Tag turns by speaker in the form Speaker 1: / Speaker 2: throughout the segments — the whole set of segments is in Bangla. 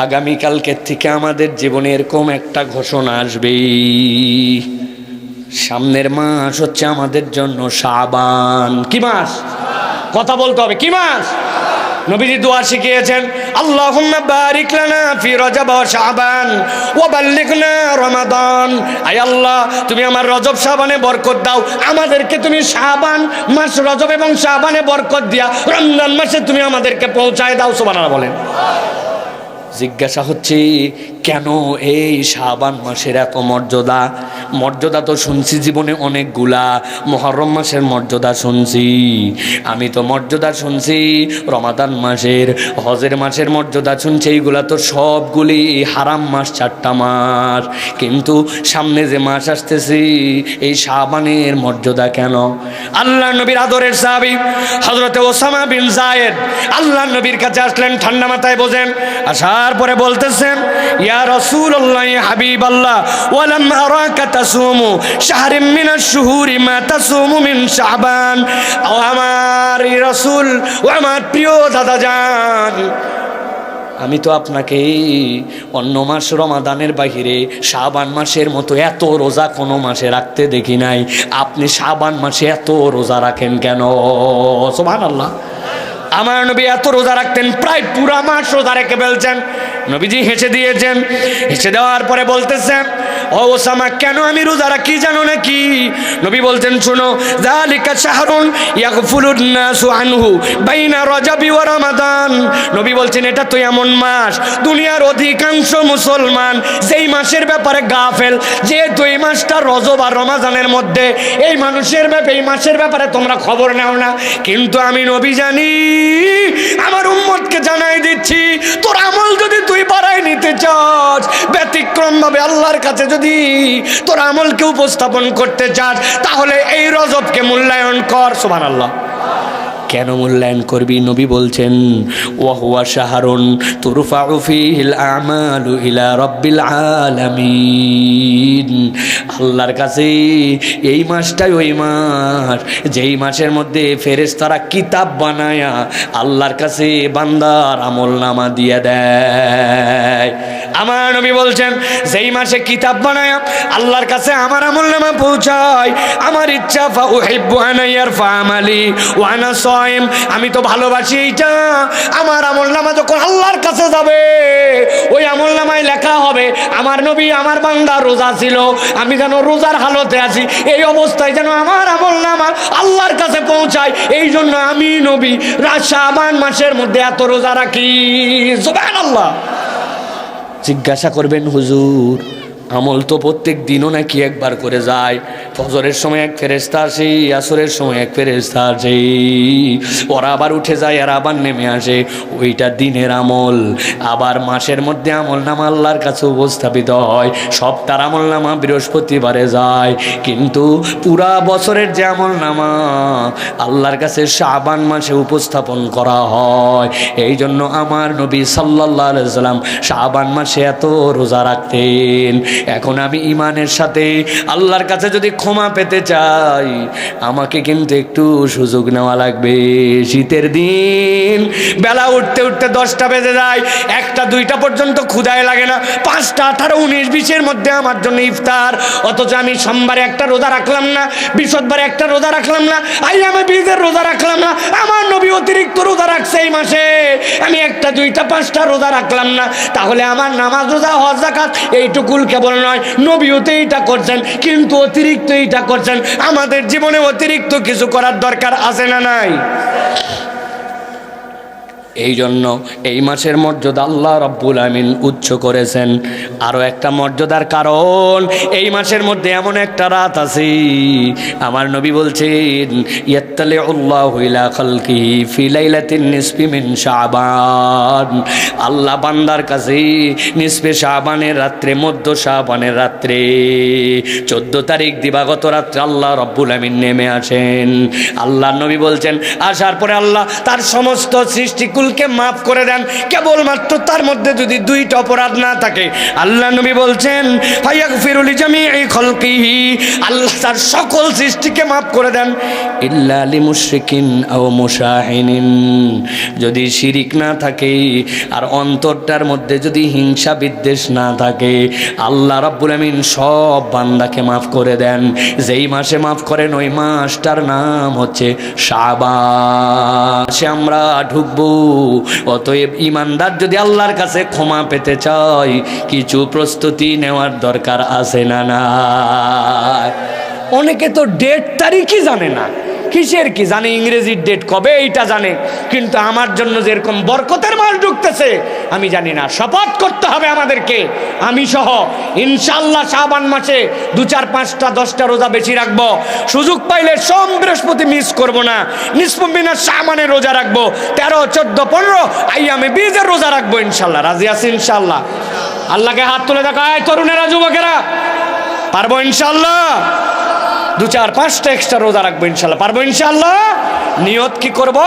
Speaker 1: আগামীকালকের থেকে আমাদের জীবনে এরকম একটা ঘোষণা আসবে, সামনের মাস হচ্ছে আমাদের জন্য শাবান। কি মাস? কথা বলতে হবে, কি মাস? নবীজি দোয়া শিখিয়েছেন, আল্লাহুম্মা বারিক লানা ফি রজব ওয়া শাবান ওয়া বাল্লিগনা রমাদান। আয় আল্লাহ, তুমি আমার রজব শাবানে বরকত দাও, আমাদেরকে তুমি শাবান মাস, রজব এবং শাবানে বরকত দিয়া রমজান মাসে তুমি আমাদেরকে পৌঁছায় দাও। সুবহানাল্লাহ বলেন। জিজ্ঞাসা হচ্ছে, কেন এই শাবান মাসের এত মর্যাদা? মর্যাদা তো শুনছি জীবনে অনেকগুলা, মুহররম মাসের মর্যাদা শুনছি, আমি তো মর্যাদা শুনছি রমাদান মাসের, হজের মাসের মর্যাদা শুনছি, এইগুলা তো সবগুলি হারাম মাস, 4টা মাস। কিন্তু সামনে যে মাস আসতেছি, এই শাবানের মর্যাদা কেন? আল্লাহ নবীর আদরের সাহাবী হযরতে ওসামা বিন যায়েদ আল্লাহ নবীর কাছে আসলেন, ঠান্ডা মাথায় বোঝেন। আসার পরে বলতেছেন, ইয়া রাসূলুল্লাহ, ইয়া হাবিবাল্লাহ, ওয়ালাম আরাকা তাসুমু শাহরিম মিনাশ শুহুরি মা তাসুমু মিন শাবান। ও আমার রাসূল, ও আমার প্রিয় দাদা যান, আমি তো আপনাকে অন্য মাস রমাদানের বাহিরে শাবান মাসের মতো এত রোজা কোনো মাসে রাখতে দেখি নাই, আপনি শাবান মাসে এত রোজা রাখেন কেন? সুবহানাল্লাহ। আমার নবী এত রোজা রাখতেন, প্রায় পুরা মাস রোজা রেখে ফেলছেন। নবীজি হেসে দিয়েছেন, হেসে দেওয়ার পরে বলতেছেন, ও ওসামা, কেন আমি রোজা রাখি জানো নাকি? নবী বলছেন, শুনো, যালিকা শাহরুন ইয়াগফুলুন নাসু আনহু বাইনা রজবি ওয়া রমাদান। নবী বলছেন, এটা তো এমন মাস, দুনিয়ার অধিকাংশ মুসলমান যেই মাসের ব্যাপারে গাফেল, যেহেতু এই মাসটা রজব আর রমাদানের মধ্যে, এই মাসের ব্যাপারে তোমরা খবর নাও না। কিন্তু আমি নবী জানি, আমার উম্মতকে জানাই দিচ্ছি, তোর আমল যদি তুই বাড়ায় নিতে চাস, ব্যতিক্রম ভাবে আল্লাহর কাছে যদি তোর আমলকে উপস্থাপন করতে চাস, তাহলে এই রজবকে মূল্যায়ন কর। সুবহানাল্লাহ। কেন মূল্যায়ন করবি? নবী বলছেন, ওয়া হুয়া শাহরুন তুরফাউ ফীহিল আমালু ইলা রাব্বিল আলামিন। আল্লাহর কাছে এই মাসটাই ওই মাস, যেই মাসের মধ্যে ফেরেশতারা কিতাব বানায়া আল্লাহর কাছে বান্দার আমলনামা দিয়ে দেয়। আমার নবী বলছেন, যেই মাসে কিতাব বানায়া আল্লাহর কাছে আমার আমলনামা পৌঁছায়, আমার ইচ্ছা ফা উহিব্বু আন ইয়ারফা আমালি ওয়া আনা সাইম, আমি তো ভালোবাসি এইটা, আমার আমলনামা যখন আল্লাহর কাছে যাবে, ওই আমলনামায় লেখা হবে আমার নবী, আমার বান্দা রোজা ছিল, আমি যেন রোজার হালতে আছি, এই অবস্থায় যেন আমার আমলনামা আল্লাহর কাছে পৌঁছায়। এই জন্য আমি নবী শাবান মাসের মধ্যে এত রোজা রাখি। সুবহানাল্লাহ। জিজ্ঞাসা করবেন, হুজুর, আমল তো প্রত্যেক দিনও নাকি একবার করে যায়? ফজরের সময় এক ফেরেশতা আসে, আসরের সময় এক ফেরেশতা আসে, ওরা আবার উঠে যায় আর আবার নেমে আসে, ওইটা দিনের আমল। আবার মাসের মধ্যে আমলনামা আল্লাহর কাছে উপস্থাপিত হয়, সপ্তাহের আমলনামা বৃহস্পতিবারে যায়, কিন্তু পুরা বছরের যে আমলনামা আল্লাহর কাছে শাবান মাসে উপস্থাপন করা হয়। এই জন্য আমার নবী সাল্লাল্লাহু আলাইহি ওয়াসাল্লাম শাবান মাসে এত রোজা রাখতেন। এখন আমি ইমানের সাথে আল্লাহর কাছে যদি ক্ষমা পেতে চাই, আমাকে কিন্তু একটু সুযোগ নেওয়া লাগবে। শীতের দিন বেলা উঠতে উঠতে 10টা বেজে যায়, 1টা 2টা পর্যন্ত ক্ষুধায় লাগে না, 5টা 18 19 20-এর মধ্যে আমার জন্য ইফতার, অথচ আমি সোমবারে একটা রোজা রাখলাম না, বৃহস্পতিবারে একটা রোজা রাখলাম না, আইয়ামে বীজের রোজা রাখলাম না, আমার নবী অতিরিক্ত রোজা রাখছে এই মাসে, আমি 1টা 2টা 5টা রোজা রাখলাম না, তাহলে আমার নামাজ রোজা হজ যাকাত এইটুকুল কেবল নয়, নবীও তো এইটা করছেন, কিন্তু অতিরিক্ত এইটা করছেন। আমাদের জীবনে অতিরিক্ত কিছু করার দরকার আছে না নাই? এই জন্য এই মাসের মর্যাদা আল্লাহ রাব্বুল আমিন উচ্চ করেছেন। আরও একটা মর্যাদার কারণ, এই মাসের মধ্যে এমন একটা রাত আছে, আমার নবী বলছেন, ইয়াত্তালিউল্লাহু ইলা খালকিহি ফি লাইলাতিন নিসফি মিন শাবান। আল্লাহ বান্দার কাছে নিসফে শাবানের রাত্রে, মধ্য শাবানের রাত্রে 14 তারিখ দিবাগত রাত্রে আল্লাহ রাব্বুল আমিন নেমে আসেন। আল্লাহ নবী বলছেন, আসার পরে আল্লাহ তার সমস্ত সৃষ্টিকুল ভুলকে মাফ করে দেন, কেবলমাত্র তার মধ্যে যদি দুইটা অপরাধ না থাকে। আল্লাহ নবী বলছেন ফায়াগফিরু লিজামিই খালকিহি, আল্লাহ তার সকল সৃষ্টিকে মাফ করে দেন, ইল্লা লিমুশরিকিন আও মুশাহিনিন, যদি শিরিক না থাকে আর অন্তরটার মধ্যে যদি হিংসা বিদ্বেষ না থাকে, আল্লাহ রাব্বুল আমিন সব বান্দাকে মাফ করে দেন। যেই মাসে মাফ করেন ওই মাসটার নাম হচ্ছে শাবান। সে আমরা ঢুকবো। অতএব ইমানদার যদি আল্লাহর কাছে ক্ষমা পেতে চায় কিছু প্রস্তুতি নেওয়ার দরকার আছে না না? অনেকে তো ডেট তারিখই জানে না, কিসের কি জানে, ইংরেজির ডেট কবে এইটা জানে, কিন্তু আমার জন্য যেরকম বরকতের মাস ঢুকতেছে আমি জানি না। শপথ করতে হবে আমাদেরকে, আমি সহ ইনশাআল্লাহ শাবান মাসে 2, 4, 5টা 10টা রোজা বেশি রাখবো। সুযোগ পাইলে সোম বৃহস্পতি মিস করব না, নিসফ মিনাশ শাবানের রোজা রাখবো, 13, 14, 15 আইয়ামে বীজের রোজা রাখবো ইনশাআল্লাহ। রাজি আছি ইনশাআল্লাহ? আল্লাহকে হাত তুলে দেখায় তরুণেরা, যুবকেরা, পারবো ইনশাআল্লাহ? 2, 4, 5টা এক্সট্রা রোজা রাখবো ইনশাল্লাহ, পারবো ইনশাল্লাহ? নিয়ত কি করব?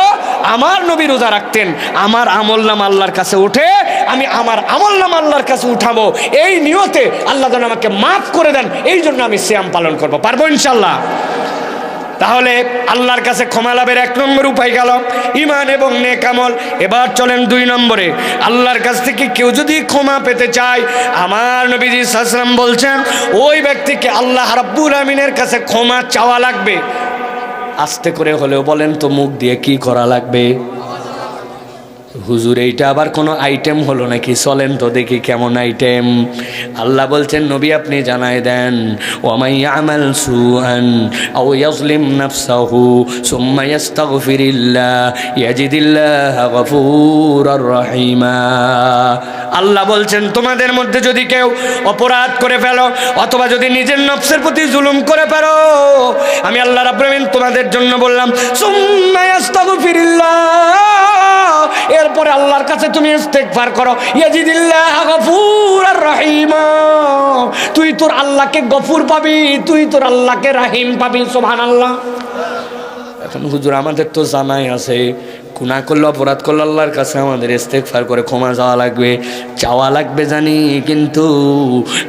Speaker 1: আমার নবী রোজা রাখতেন, আমার আমলনাম আল্লাহর কাছে উঠে আমি আমার আমলনাম আল্লাহর কাছে উঠাবো, এই নিয়তে আল্লাহ যেন আমাকে মাফ করে দেন, এই জন্য আমি সিয়াম পালন করব, পারবো ইনশাল্লাহ? তাহলে আল্লাহর কাছে ক্ষমা লাভের 1 নম্বর উপায় গেল ঈমান এবং নেক আমল। এবার চলেন 2 নম্বরে। আল্লাহর কাছ থেকে কেউ যদি ক্ষমা পেতে চায়, আমার নবীজি সাল্লাল্লাহু আলাইহি ওয়াসাল্লাম বলছেন ওই ব্যক্তিকে আল্লাহ রাব্বুল আমিনের কাছে ক্ষমা চাওয়া লাগবে। আস্তে করে হলেও বলেন তো, মুখ দিয়ে কি করা লাগবে? হুজুর এইটা আবার কোনো আইটেম হলো নাকি? চলেন তো দেখি কেমন আইটেম। আল্লাহ বলছেন নবী আপনি জানায় দেন, ওয়ামাই ইয়ামাল সুআন আও ইয়াজলিম নাফসাহু সুম্মা ইস্তাগফিরিল্লাহ ইয়াজিদিল্লাহ গফুরার রহিমা। আল্লাহ বলছেন তোমাদের মধ্যে যদি কেউ অপরাধ করে ফেলো অথবা যদি নিজের নফসের প্রতি জুলুম করে ফেলো, আমি আল্লাহ রাব্বুল আমিন তোমাদের জন্য বললাম সুম্মা ইস্তাগফিরিল্লাহ, এরপরে আল্লাহর কাছে তুমি ইস্তেগফার করো, ইয়াজিদিল্লাহ গফুরার রহিমা, তুই তোর আল্লাহকে গফুর পাবি, তুই তোর আল্লাহকে রাহিম পাবি। সুবহানাল্লাহ। এখন হুজুর আমাদের তো জানাই আছে গুনাহ করলে, অপরাধ করলে আল্লাহর কাছে আমাদের ইস্তেগফার করে ক্ষমা চাওয়া লাগবে জানি, কিন্তু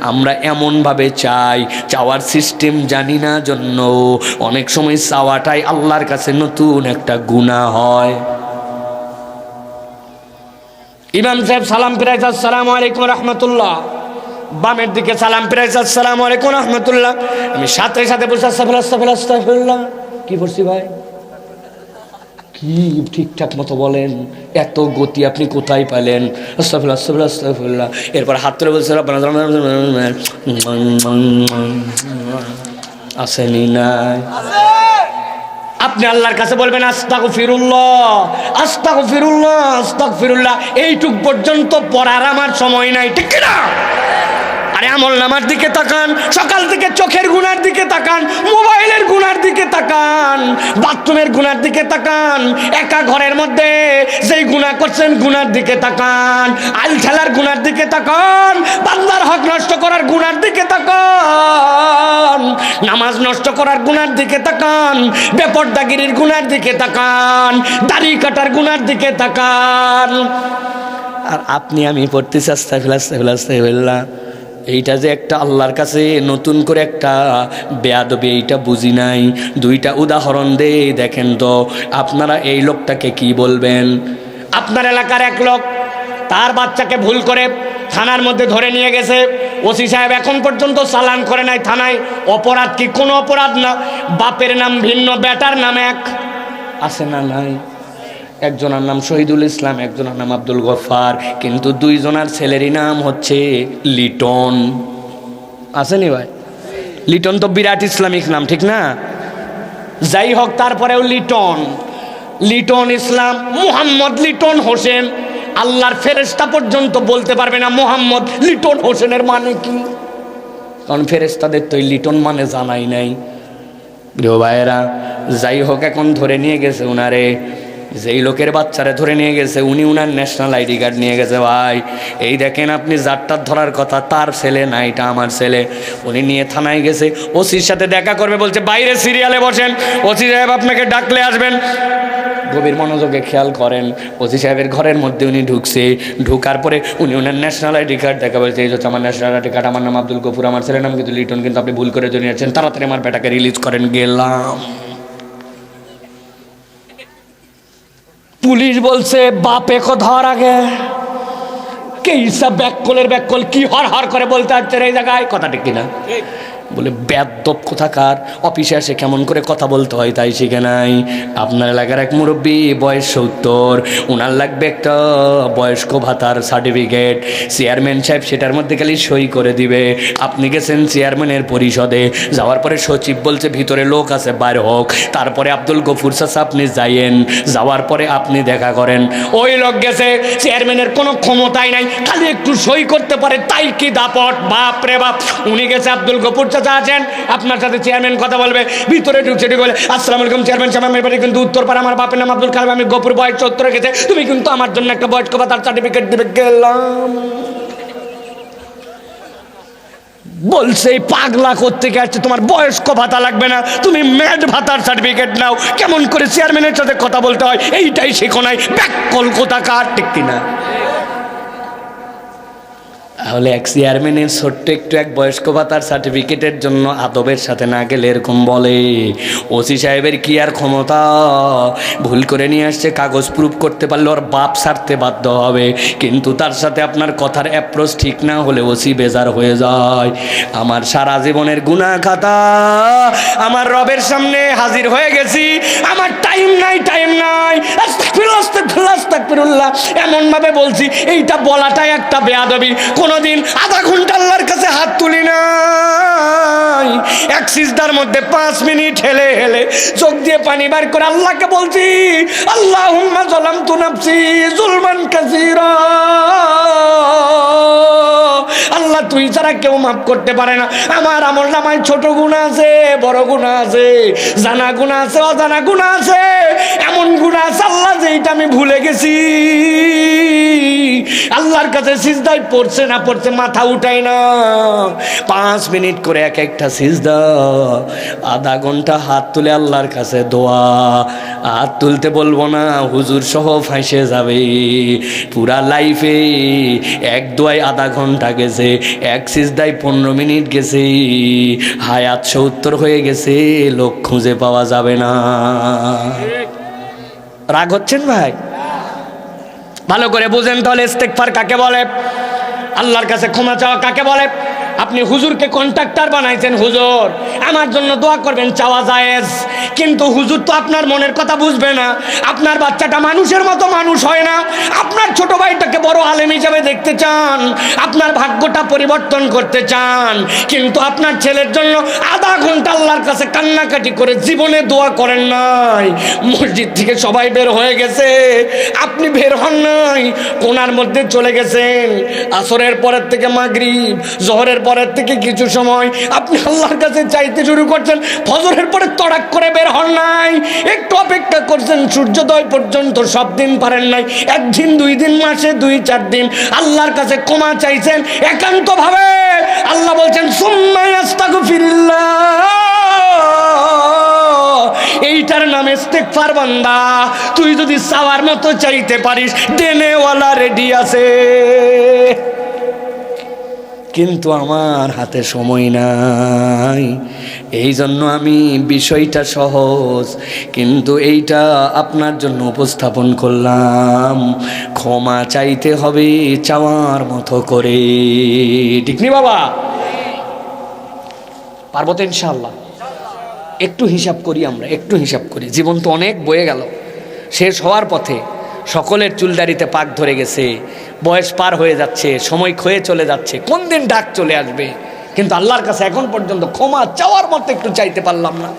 Speaker 1: আমরা এমনভাবে চাই, চাওয়ার সিস্টেম জানি না জন্য অনেক সময় চাওয়াটাই আল্লাহর কাছে নতুন একটা গুনাহ হয়। ইমাম সাহেব সালাম ফিরাইছে আসসালামু আলাইকুম রাহমাতুল্লাহ, বামের দিকে সালাম ফিরাইছে আসসালামু আলাইকুম রাহমাতুল্লাহ, আমি সাথে সাথে বলছি আস্তাগফিরুল্লাহ। কি পড়ছি ভাই? কি ঠিকঠাক মতো বলেন, এত গতি আপনি কোথায় পাইলেন? আস্তাগফিরুল্লাহ। এরপর হাত তুলে বলছে আসেনি নাই? আপনি আল্লাহর কাছে বলবেন আস্তাগফিরুল্লাহ। এইটুক পর্যন্ত পড়ার আমার সময় নাই, ঠিক না? আরে আমলনামার দিকে তাকান, সকাল থেকে চোখের গুনার দিকে তাকান, মোবাইলের গুনার দিকে তাকান, বাথরুমের গুনার দিকে তাকান, একা ঘরের মধ্যে যেই গুনাহ করছেন গুনার দিকে তাকান, আল ঠেলার গুনার দিকে তাকান, বান্দার হক নষ্ট করার গুনার দিকে তাকান, নামাজ নষ্ট করার গুনার দিকে তাকান, বেপরদাগিরির গুনার দিকে তাকান, দাড়ি কাটার গুনার দিকে তাকান। আর আপনি আমি পড়তেছি আস্তাগফিরুল্লাহ। এইটা যে একটা আল্লাহর কাছে নতুন করে একটা বেয়াদবি, এইটা বুঝি নাই। 2টা উদাহরণ দেই, দেখেন তো আপনারা এই লোকটাকে কি বলবেন? আপনার এলাকার এক লোক তার বাচ্চাকে ভুল করে থানার মধ্যে ধরে নিয়ে গেছে, ওসি সাহেব এখন পর্যন্ত চালান করে নাই থানায়। অপরাধ কি? কোনো অপরাধ না, বাপের নাম ভিন্ন, বেটার নাম এক, আছে না নাই? একজনের নাম শহীদুল ইসলাম, একজনের নাম আব্দুল গফফার, কিন্তু 2 জনের ছেলেরই নাম হচ্ছে লিটন। আসেনি ভাই? লিটন তো বিরাট ইসলামিক নাম, ঠিক না? যাই হোক, তারপরেও লিটন ইসলাম, মুহাম্মদ লিটন হোসেন, আল্লাহর ফেরেশতা পর্যন্ত বলতে পারবে না মুহাম্মদ লিটন হোসেনের মানে কি, কারণ ফেরেশতাদের তো লিটন মানে জানাই নাই। প্রিয় ভাইয়েরা, যাই হোক, এখন ধরে নিয়ে গেছে উনারে, যেই লোকের বাচ্চারে ধরে নিয়ে গেছে উনি উনার ন্যাশনাল আইডি কার্ড নিয়ে গেছে। ভাই এই দেখেন, আপনি যারটার ধরার কথা তার ছেলে না, এটা আমার ছেলে। উনি নিয়ে থানায় গেছে, ওসির সাথে দেখা করবে, বলছে বাইরে সিরিয়ালে বসেন, ওসি সাহেব আপনাকে ডাকলে আসবেন। গভীর মনোযোগে খেয়াল করেন, ওসি সাহেবের ঘরের মধ্যে উনি ঢুকছে, ঢোকার পরে উনি ওনার ন্যাশনাল আইডি কার্ড দেখা বলছে, এই হচ্ছে আমার ন্যাশনাল আইডি কার্ড, আমার নাম আব্দুল গফুর, আমার ছেলের নাম কিন্তু লিটন, কিন্তু আপনি ভুল করে জড়িয়েছেন, তাড়াতাড়ি আমার বেটাকে রিলিজ করেন। গেলাম, পুলিশ বলছে বাপে কো ধর আগে, কে সব ব্যাককল কি হর হর করে বলতে হচ্ছে এই জায়গায়, কথা ঠিক কিনা? বলে বেয়াদব কোথাকার, অফিসে এসে কেমন করে কথা বলতে হয় তাই শিখে নাই। আপনার এলাকার এক মুরব্বী, বয়স 70, ওনার লাগবে একটা বয়স্ক ভাতার সার্টিফিকেট, চেয়ারম্যান সাহেব সেটার মধ্যে খালি সই করে দিবে। আপনি গেছেন চেয়ারম্যানের পরিষদে, যাওয়ার পরে সচিব বলছে ভিতরে লোক আছে বাইরে হোক, তারপরে আব্দুল গফুর চাচা আপনি যাইয়েন, যাওয়ার পরে আপনি দেখা করেন। ওই লোক গেছে, চেয়ারম্যানের কোনো ক্ষমতাই নাই, খালি একটু সই করতে পারে, তাই কি দাপট, বাপ রে বাপ। উনি গেছে, আব্দুল গফুর চাচা আছেন, আপনার সাথে চেয়ারম্যান কথা বলবে, ভিতরে ঢুকছে, ঢুকে বলে আসসালামু আলাইকুম চেয়ারম্যান সাহেব, আমার বাড়ি কিন্তু উত্তরপাড়া, আমার বাপের নাম আব্দুল কালাম, আমি গফুর, বয়স 70 গেছে, তুমি কিন্তু আমার জন্য একটা বয়স্ক ভাতার সার্টিফিকেট দেবে। গেলাম, বলছে পাগলা করতে গেছে, তোমার বয়স্ক ভাতা লাগবে না, তুমি ম্যাড ভাতার সার্টিফিকেট নাও। কেমন করে চেয়ারম্যানের সাথে কথা বলতে হয় এইটাই শেখো নাই, ব্যাককল কোথাকার, ঠিক কিনা? তাহলে এক চেয়ারম্যানের ছোট্ট একটু এক বয়স্ক ভাতার সার্টিফিকেটের জন্য আদবের সাথে না গেলে এরকম বলে। ওসি সাহেবের কি আর ক্ষমতা, ভুল করে নিয়ে আসছে, কাগজ প্রুফ করতে পারলে ওর বাপ ছাড়তে বাধ্য হবে, কিন্তু তার সাথে আপনার কথার অ্যাপ্রোচ ঠিক না হলে ওসি বেজার হয়ে যায়। আমার সারা জীবনের গুনাহ খাতা আমার রবের সামনে হাজির হয়ে গেছি, আমার টাইম নাই, টাইম নাই, আস্তাগফিরুল্লাহ, আস্তাগফিরুল্লাহ, আস্তাগফিরুল্লাহ এমনভাবে বলছি, এইটা বলাটাই একটা বেয়াদবি। কোনদিন আধা ঘন্টা আল্লাহর কাছে হাত তুলি নাই, এক সিজদার মধ্যে 5 মিনিট হেলে হেলে চোখ দিয়ে পানি বার করে আল্লাহকে বলছি, আল্লাহুম্মা যালামতু নাফসি যুলমান কাসীরা, আল্লাহ তুই ছাড়া কেউ মাফ করতে পারে না, আমার আমলনামায় ছোট গুনাহ আছে, বড় গুনাহ আছে, জানা গুনাহ আছে, অজানা গুনাহ আছে, এমন গুনাহ আছে আল্লাহ যেটা আমি ভুলে গেছি। আল্লাহর কাছে সিজদায় পড়ছে না পড়ছে মাথা উঠাই না, 5 মিনিট করে এক একটা সিজদা, আধা ঘন্টা হাত তুলে আল্লাহর কাছে দোয়া। হাত তুলতে বলবো না, হুজুর সহ ফাঁসে যাবে। পুরা লাইফে এক দোয়ায় আধা ঘন্টা গেছে, এক সিজদায় 15 মিনিট গেছে, হায়াত 70 হয়ে গেছে, লোক খুঁজে পাওয়া যাবে না। রাগ হচ্ছেন ভাই? ভালো করে বুঝেন তাহলে ইস্তেগফার কাকে বলে, আল্লাহর কাছে ক্ষমা চাওয়া কাকে বলে। আপনি হুজুরকে কন্ট্রাক্টর বানাইছেন, হুজুর আমার জন্য দোয়া করবেন, চাওয়া জায়েজ, কিন্তু হুজুর তো আপনার মনের কথা বুঝবে না। আপনার বাচ্চাটা মানুষের মতো মানুষ হয় না, আপনার ছোট ভাইটাকে বড় আলেম হিসেবে দেখতে চান, আপনার ভাগ্যটা পরিবর্তন করতে চান, কিন্তু আপনার ছেলের জন্য আধা ঘন্টা আল্লাহর কাছে কান্নাকাটি করে জীবনে দোয়া করেন নাই। মসজিদ থেকে সবাই বের হয়ে গেছে, আপনি বের হন নাই, কোনার মধ্যে চলে গেছেন। আসরের পরের থেকে মাগরিব, জোহরের পরের থেকে কিছু সময় আপনি আল্লাহর কাছে চাইতে শুরু করছেন, ফজরের পরে তড়াক করে বের হন নাই, একটু অপেক্ষা করছেন সূর্যোদয় পর্যন্ত, সব দিন পারেন নাই, 1 দিন 2 দিন, মাসে 2-4 দিন আল্লাহর কাছে ক্ষমা চাইছেন একান্তভাবে। আল্লাহ বলছেন সুম্মা আস্তাগফিরুল্লাহ, এইটার নাম ইস্তেগফার বান্দা। তুই যদি চাওয়ার মতো চাইতে পারিস, দেনেওয়ালা রেডি আছে, কিন্তু আমার হাতে সময় নাই। এই জন্য আমি বিষয়টা সহজ, কিন্তু এইটা আপনার জন্য উপস্থাপন করলাম। ক্ষমা চাইতে হবে চাওয়ার মতো করে, ঠিক নি বাবা? পারবো তো ইনশাআল্লাহ? একটু হিসাব করি আমরা, একটু হিসাব করি। জীবন তো অনেক বয়ে গেল, শেষ হওয়ার পথে, সকলের চুলদারিতে পাক ধরে গেছে, বয়স পার হয়ে যাচ্ছে, সময় ক্ষয়ে চলে যাচ্ছে, কোন দিন ডাক চলে আসবে, কিন্তু আল্লাহর কাছে এখন পর্যন্ত ক্ষমা চাওয়ার মতো একটু চাইতে পারলাম না।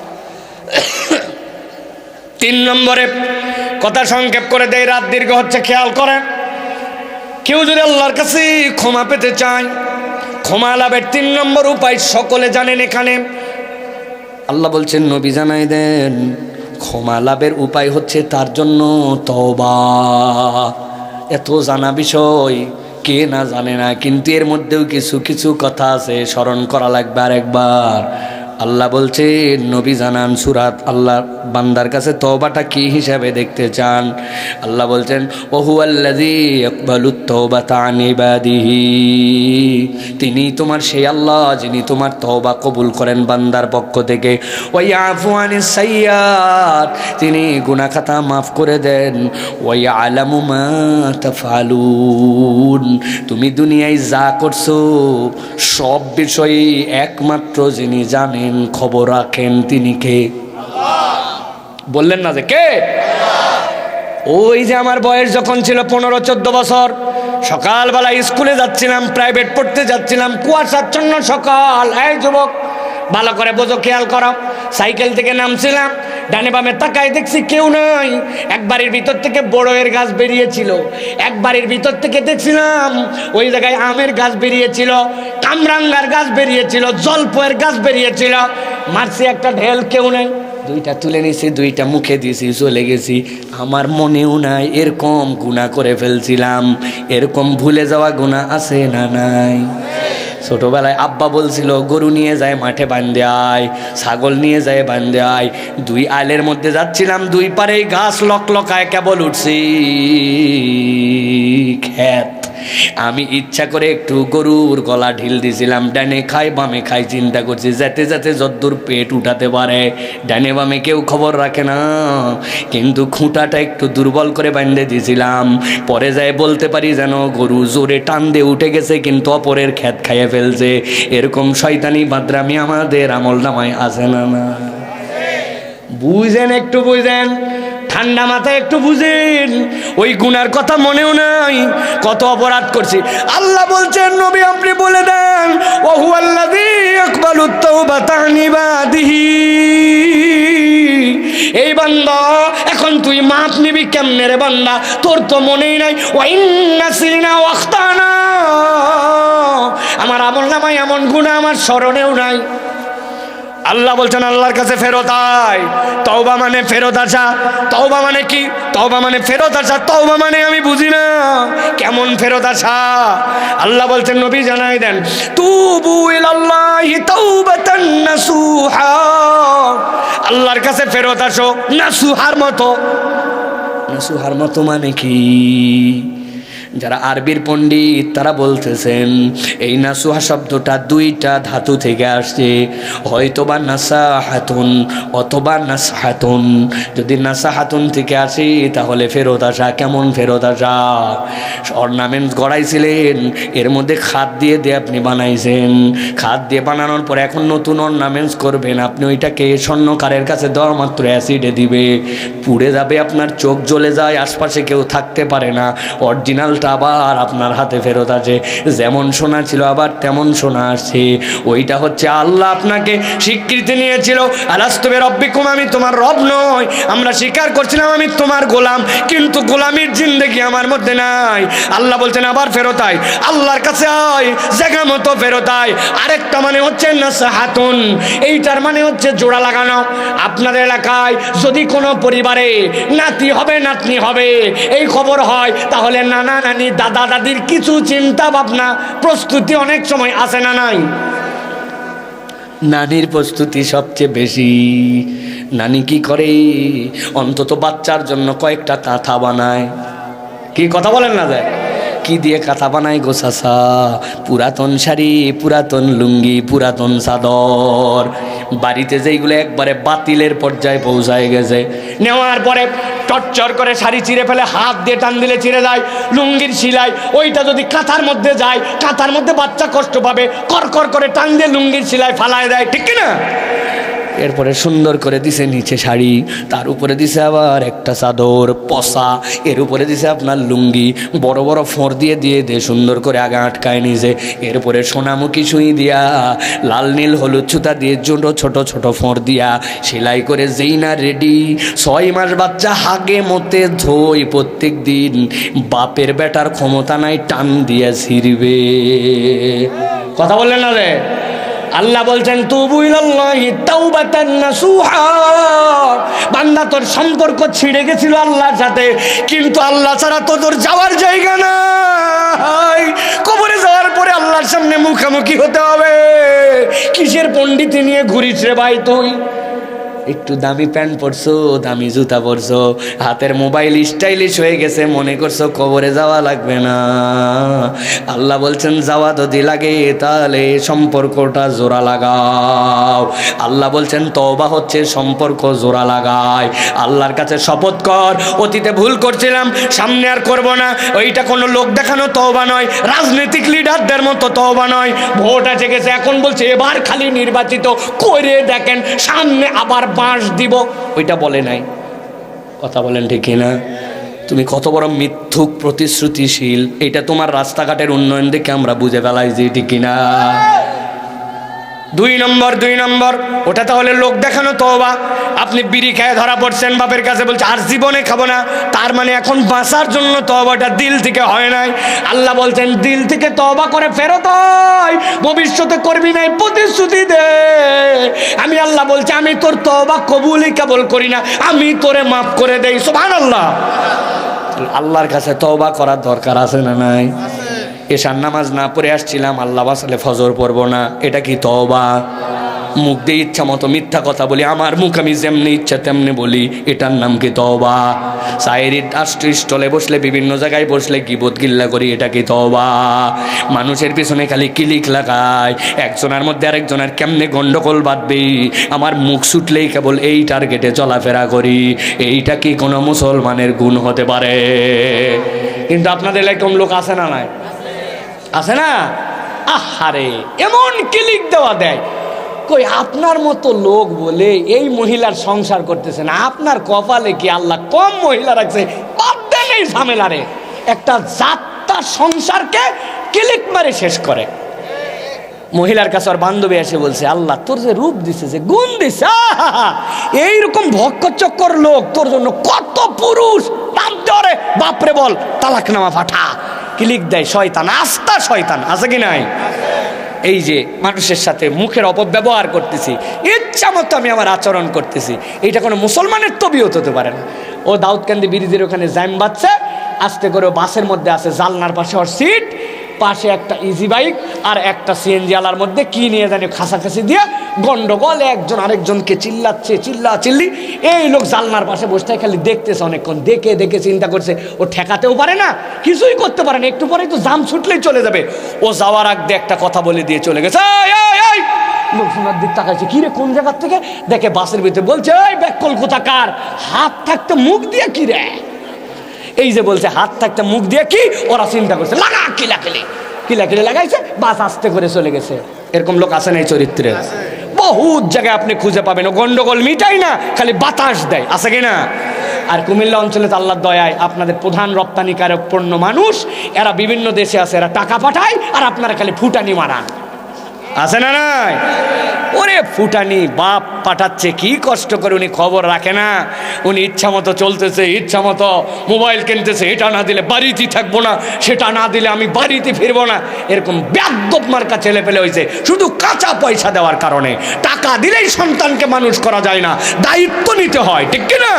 Speaker 1: 3 নম্বরে কথা সংক্ষেপ করে দেয়, রাত দীর্ঘ হচ্ছে, খেয়াল করেন। কেউ যদি আল্লাহর কাছে ক্ষমা পেতে চায়, ক্ষমা লাভের 3 নম্বর উপায় সকলে জানেন। এখানে আল্লাহ বলছেন, নবী জানাই দেন, ক্ষমা লাভের উপায় হচ্ছে তার জন্য তওবা। এত জানা বিষয়, কে না জানে না, কিন্তু এর মধ্যেও কিছু কিছু কথা আছে, স্মরণ করা লাগবে আরেকবার। আল্লাহ বলছেন নবী জানান সূরাত আল্লাহ বান্দার কাছে তওবাটা কি হিসাবে দেখতে চান। আল্লাহ বলছেন ওহুয়াল্লাযী ইয়াকবালুত তাওবাতা আন ইবাদিহি, তিনি তোমার সেই আল্লাহ যিনি তোমার তওবা কবুল করেন বান্দার পক্ষ থেকে। ওয়া ইয়াফু আনিস সাইয়্যাত, তিনি গুনাহ খাতা মাফ করে দেন। ওয়া ইয়ালামু মা তাফআলুন, তুমি দুনিয়ায় যা করছো সব বিষয়ে একমাত্র যিনি জানেন খবর রাখেন তিনি কে? বললেন না যে কে? ওই যে আমার বয়স যখন ছিল 15-14 বছর, সকালবেলা স্কুলে যাচ্ছিলাম, প্রাইভেট পড়তে যাচ্ছিলাম, কুয়াশাচ্ছন্ন সকাল। এই যুবক ভালো করে বোঝো, খেয়াল করো। সাইকেল থেকে নামছিলাম, ডানে বামে তাকায় দেখছি কেউ নাই। এক বাড়ির ভিতর থেকে বড়ের গাছ বেরিয়েছিল, এক বাড়ির ভিতর থেকে দেখছিলাম ওই জায়গায় আমের গাছ বেরিয়েছিল, কামরাঙ্গার গাছ বেরিয়েছিল, জলপয়ের গাছ বেরিয়েছিল। মারছি একটা ঢেল, কেউ নাই। দুইটা তুলে নিয়েছি, দুইটা মুখে দিয়েছি, চলে গেছি। আমার মনেও নাই এরকম গুনাহ করে ফেলছিলাম। এরকম ভুলে যাওয়া গুনাহ আছে না নাই? ছোটবেলায় আব্বা বলছিল গরু নিয়ে যায় মাঠে বাঁধে আয়, ছাগল নিয়ে যায় বাঁধে আয়। দুই আলের মধ্যে যাচ্ছিলাম, দুই পারে ঘাস লকলকায় কেবল উঠছি ক্ষেত। আমি ইচ্ছা করে একটু গরুর গলা ঢিল দিয়েছিলাম, ডানে খাই বামে খাই, চিন্তা করছি যেতে যেতে যদ্দূর পেট উঠাতে পারে। ডানে বামে কেউ খবর রাখে না, কিন্তু খুঁটাটা একটু দুর্বল করে বাঁধে দিয়েছিলাম। পরে যায় বলতে পারি যেন গরু জোরে টান দিয়ে উঠে গেছে, কিন্তু অপরের ক্ষেত খাইয়ে ফেলছে। এরকম শয়তানি বাদরামি আমাদের আমল নামায় আছে না? না বুঝেন, একটু বুঝেন, ঠান্ডা মাথায় একটু বুঝেন। ওই গুনার কথা মনেও নাই, কত অপরাধ করছি। আল্লাহ বলছেন নবী আপনি বলে দেন ওহুয়াল্লাযী ইয়াকবালুত তাওবাতা আন ইবাদিহি, এই বান্দা এখন তুই মাপ নিবি কেমনে রে বান্দা? তোর তো মনেই নাই। ওয়া ইন্নাসিনা ওয়া আখতানা, আমার আমল নামায় এমন গুনাহ আমার স্মরণেও নাই। আল্লাহ বলছেন আল্লাহর কাছে ফেরত আয়। তওবা মানে ফেরত আসা। তওবা মানে কি? তওবা মানে ফেরত আসা। তওবা মানে আমি বুঝি না কেমন ফেরত আসা। আল্লাহ বলছেন নবী জানাই দেন তুবু ইলাল্লাহি তাওবাতান নাসুহা, আল্লাহর কাছে ফেরত আসো নাসুহার মতো। নাসুহার মতো মানে কি? যারা আরবির পণ্ডিত তারা বলতেছেন এই নাসুহা শব্দটা দুইটা ধাতু থেকে আসছে, হয়তোবা নাসাহাতুন অথবা নাসহাতুন। যদি নাসাহাতুন থেকে আসে তাহলে ফেরত আসা। কেমন ফেরত আসা? অর্নামেন্টস গড়াইছিলেন, এর মধ্যে খাদ দিয়ে আপনি বানাইছেন, খাদ দিয়ে বানানোর পর এখন নতুন অর্নামেন্টস করবেন, আপনি ওইটাকে স্বর্ণকারের কাছে দেওয়া মাত্র অ্যাসিডে দিবে, পুড়ে যাবে, আপনার চোখ জ্বলে যায়, আশপাশে কেউ থাকতে পারে না। অরিজিনালটা আবার আপনার হাতে ফেরত আছে। যেমন সোনা ছিল আবার তেমন সোনা আসছে। ওইটা হচ্ছে আল্লাহ আপনাকে স্বীকৃতি নিয়েছিল আলাস্তু বিরাব্বিকুম, আমি তোমার রব নই, আমরা স্বীকার করছিলাম আমি তোমার গোলাম, কিন্তু গোলামির জিন্দেগি আমার মধ্যে নাই। আল্লাহ বলছেন আবার ফেরত আয়, আল্লাহর কাছে আয়, জায়গা মতো ফেরত আয়। আরেকটা মানে হচ্ছে নাসহাতুন, এইটার মানে হচ্ছে জোড়া লাগানো। আপনাদের এলাকায় যদি কোনো পরিবারে নাতি হবে নাতনি হবে এই খবর হয়, তাহলে নানা নানি দাদা দাদির কিছু চিন্তা ভাবনা প্রস্তুতি অনেক সময় আসে না নাই? নানির প্রস্তুতি সবচেয়ে বেশি। নানি কি করে? অন্তত বাচ্চার জন্য কয়েকটা কাঁথা বানায়। কি কথা বলেন না যায়? কি দিয়ে কাঁথা বানায় গো চাচা? পুরাতন শাড়ি, পুরাতন লুঙ্গি, পুরাতন চাদর, বাড়িতে যেইগুলো একবারে বাতিলের পর্যায়ে পৌঁছায় গেছে, নেওয়ার পরে টর্চর করে শাড়ি চিরে ফেলে, হাত দিয়ে টান দিলে চিরে যায়। লুঙ্গির সিলাই ওইটা যদি কাঁথার মধ্যে যায়, কাঁথার মধ্যে বাচ্চা কষ্ট পাবে, করকর করে টান দিয়ে লুঙ্গির সিলাই ফালায় দেয়, ঠিক কিনা? এরপরে সুন্দর করে দিছে নিচে শাড়ি, তার উপরে দিছে আবার একটা চাদর পসা, এর উপরে দিছে আপনার লুঙ্গি, বড় বড় ফোঁড় দিয়ে দিয়ে দিয়ে সুন্দর করে আগে আটকায় নিছে। এরপরে সোনামুখী সুই দিয়া, লাল নীল হলুদ সুতা দিয়ে ছোট ছোট ছোট ফোঁড় দিয়া সেলাই করে যেই না রেডি। 6 মাস বাচ্চা হাগে মতে ধোই প্রত্যেক দিন, বাপের বেটার ক্ষমতা নাই টান দিয়া ছিড়বে। কথা বললেন না রে? আল্লাহ বলছেন তুবু ইলাল্লাহি তাওবাতান নাসুহা, বান্দা তোর সম্পর্ক ছিঁড়ে গেছিল আল্লাহর সাথে, কিন্তু আল্লাহ ছাড়া তো তোর যাওয়ার জায়গা নাই। কবরে যাওয়ার পরে আল্লাহর সামনে মুখোমুখি হতে হবে, কিসের পণ্ডিতি নিয়ে ঘুরিস রে ভাই তুই? একটু দামি প্যান্ট পরছো, দামি জুতা পরছো, হাতের মোবাইল স্টাইলিশ হয়ে গেছে, মনে করছো কবরে যাওয়া লাগবে না। আল্লাহ বলছেন যাওয়া যদি লাগে তাহলে সম্পর্কটা জোড়া লাগাও। আল্লাহ বলছেন তওবা হচ্ছে সম্পর্ক জোড়া লাগায়। আল্লাহর কাছে শপথ কর, অতীতে ভুল করছিলাম, সামনে আর করব না। ওইটা কোনো লোক দেখানো তওবা নয়, রাজনৈতিক লিডারদের মতো তওবা নয়। ভোট এসে গেছে, এখন বলছে এবার খালি নির্বাচিত করে দেখেন, সামনে আবার বাঁশ দিব, ওইটা বলে নাই। কথা বলেন ঠিক কিনা? তুমি কত বড় মিথ্যুক প্রতিশ্রুতিশীল, এটা তোমার রাস্তাঘাটের উন্নয়ন দেখে আমরা বুঝে ফেলাইছি, ঠিক কিনা? 2 নম্বর ওটা তাহলে লোক দেখানো তওবা। আপনি বিড়ি খেয়ে ধরা পড়ছেন, বাপের কাছে বলছে আর জীবনে খাবো না, তার মানে এখন বাঁচার জন্য তওবাটা দিল থেকে হয় নাই। আল্লাহ বলছেন দিল থেকে তওবা করে ফেরত হয়, ভবিষ্যতে করবি নাই প্রতিশ্রুতি দে। আমি আল্লাহ বলছি আমি তোর তওবা কবুলই কেবল করি না, আমি তোরে মাফ করে দেই। সুবহানাল্লাহ। আল্লাহর কাছে তওবা করার দরকার আছে না নাই? এশার নামাজ না পড়ে আসছিলাম, আল্লাহ বাসালে ফজর পড়বো না, এটা কি তওবা? মুখ দিয়ে ইচ্ছা মতো মিথ্যা কথা বলি, আমার মুখ আমি যেমনি ইচ্ছা তেমনি বলি, এটার নাম কি তওবা? সাইরির স্টলে বসলে, বিভিন্ন জায়গায় বসলে গিবত গিল্লা করি, এটা কি তওবা? মানুষের পিছনে খালি কিলিক লাগায়, একজনের মধ্যে আরেকজনের কেমনে গন্ডগোল বাঁধবে, আমার মুখ ছুটলেই কেবল এই টার্গেটে চলাফেরা করি, এইটা কি কোনো মুসলমানের গুণ হতে পারে? কিন্তু আপনাদের এরকম লোক আছে না নাই? আছে না? আহারে এমন ক্লিক দেওয়া দেয়, কই আপনার মতো লোক বলে এই মহিলার সংসার করতেছেন, আপনার কপালে কি আল্লাহ কম মহিলা রাখছে? বাদ দেন এই ঝামেলারে। একটা জাতটা সংসারকে ক্লিক মারে শেষ করে। মহিলার কাছে আর বান্ধবী এসে বলছে আল্লাহ তোর যে রূপ দিছে, যে গুণ দিছে, এইরকম ভক্কচক্কর লোক তোর জন্য কত পুরুষ, বাপরে বল তালাকনামা পাঠা। ক্লিক দেয় শয়তান, আস্থা শয়তান, আছে কি নাই? এই যে মানুষের সাথে মুখের অপব্যবহার করতেছি, ইচ্ছা মতো আমি আমার আচরণ করতেছি, এইটা কোনো মুসলমানের তবিয়ত হতে পারে না। ও দাউদকান্দি ব্রিজের ওখানে জ্যাম বাজছে, আস্তে করে বাসের মধ্যে আছে, জানলার পাশে ওর সিট, পাশে একটা ইজি বাইক আর একটা সিএনজি আলার মধ্যে কি নিয়ে জানি খাসাখাসি দিয়ে গন্ডগোল, একজন আরেকজনকে চিল্লাচ্ছে, চিল্লি। এই লোক জানলার পাশে বসে খালি দেখতেছে, অনেকক্ষণ দেখে দেখে চিন্তা করছে ও ঠেকাতেও পারে না, কিছুই করতে পারে না, একটু পরে তো জাম ছুটলেই চলে যাবে। ও যাওয়ার আগে একটা কথা বলে দিয়ে চলে গেছে। লোক শোনার দিক তাকাইছে, কি রে কোন জায়গার থেকে, দেখে বাসের ভিতরে, বলছে ওই ব্যাককল কোথাকার, হাত থাকতে মুখ দিয়ে কি রে, এই যে বলছে হাত থাকতে মুখ দিয়ে কি, ওরা চিন্তা করছে লাগা কিলাকিলি লাগাইছে, বাস আস্তে করে চলে গেছে। এরকম লোক আছে না এই চরিত্রে? বহুত জায়গায় আপনি খুঁজে পাবেন। ও গন্ডগোল মিটাই না, খালি বাতাস দেয়, আছে কি না? আর কুমিল্লা অঞ্চলে তো আল্লাহর দয়ায় আপনাদের প্রধান রপ্তানিকারক পণ্য মানুষ, এরা বিভিন্ন দেশে আছে, এরা টাকা পাঠায় আর আপনারা খালি ফুটানি মারান, আছে না নাই? ওরে ফুটানি বাপ পাঠাচ্ছে, কি কষ্ট করে, উনি খবর রাখে না, উনি ইচ্ছা মতো চলতেছে, ইচ্ছা মতো মোবাইল কিনতেছে, এটা না দিলে বাড়িতেই থাকবো না, সেটা না দিলে আমি বাড়িতে ফিরবো না। এরকম বেয়াদ্দপ মার্কা ছেলে পেলে হয়েছে শুধু কাঁচা পয়সা দেওয়ার কারণে। টাকা দিলেই সন্তানকে মানুষ করা যায় না, দায়িত্ব নিতে হয়, ঠিক কিনা?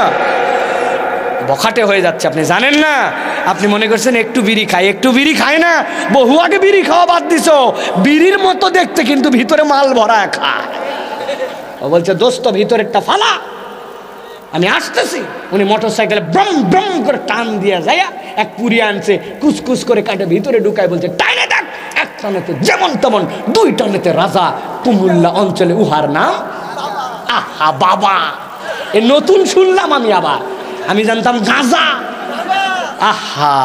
Speaker 1: বখাটে হয়ে যাচ্ছে, আপনি জানেন না। আপনি মনে করছেন একটু বিড়ি খায় না, বহু আগে বিড়ি খাওয়া বাদ দিছ, বিড়ির মতো দেখতে কিন্তু ভিতরে মাল ভরা খায়। ও বলছে দোস্ত ভিতরেরটা ফালা, আমি আসতেছি। উনি মোটর সাইকেলে ব্রম ব্রম করে টান দিয়ে যায়, এক পুরি আনছে, কুচকুচ করে কাটে ভিতরে ঢুকায়, বলছে টাইনে দেখ, এক টানেতে যেমন তেমন, 2 টানেতে রাজা। কুমিল্লা অঞ্চলে উহার নাম আহা বাবা, এ নতুন শুনলাম আমি, আবার আমি জানতাম গাঁজা। আহা,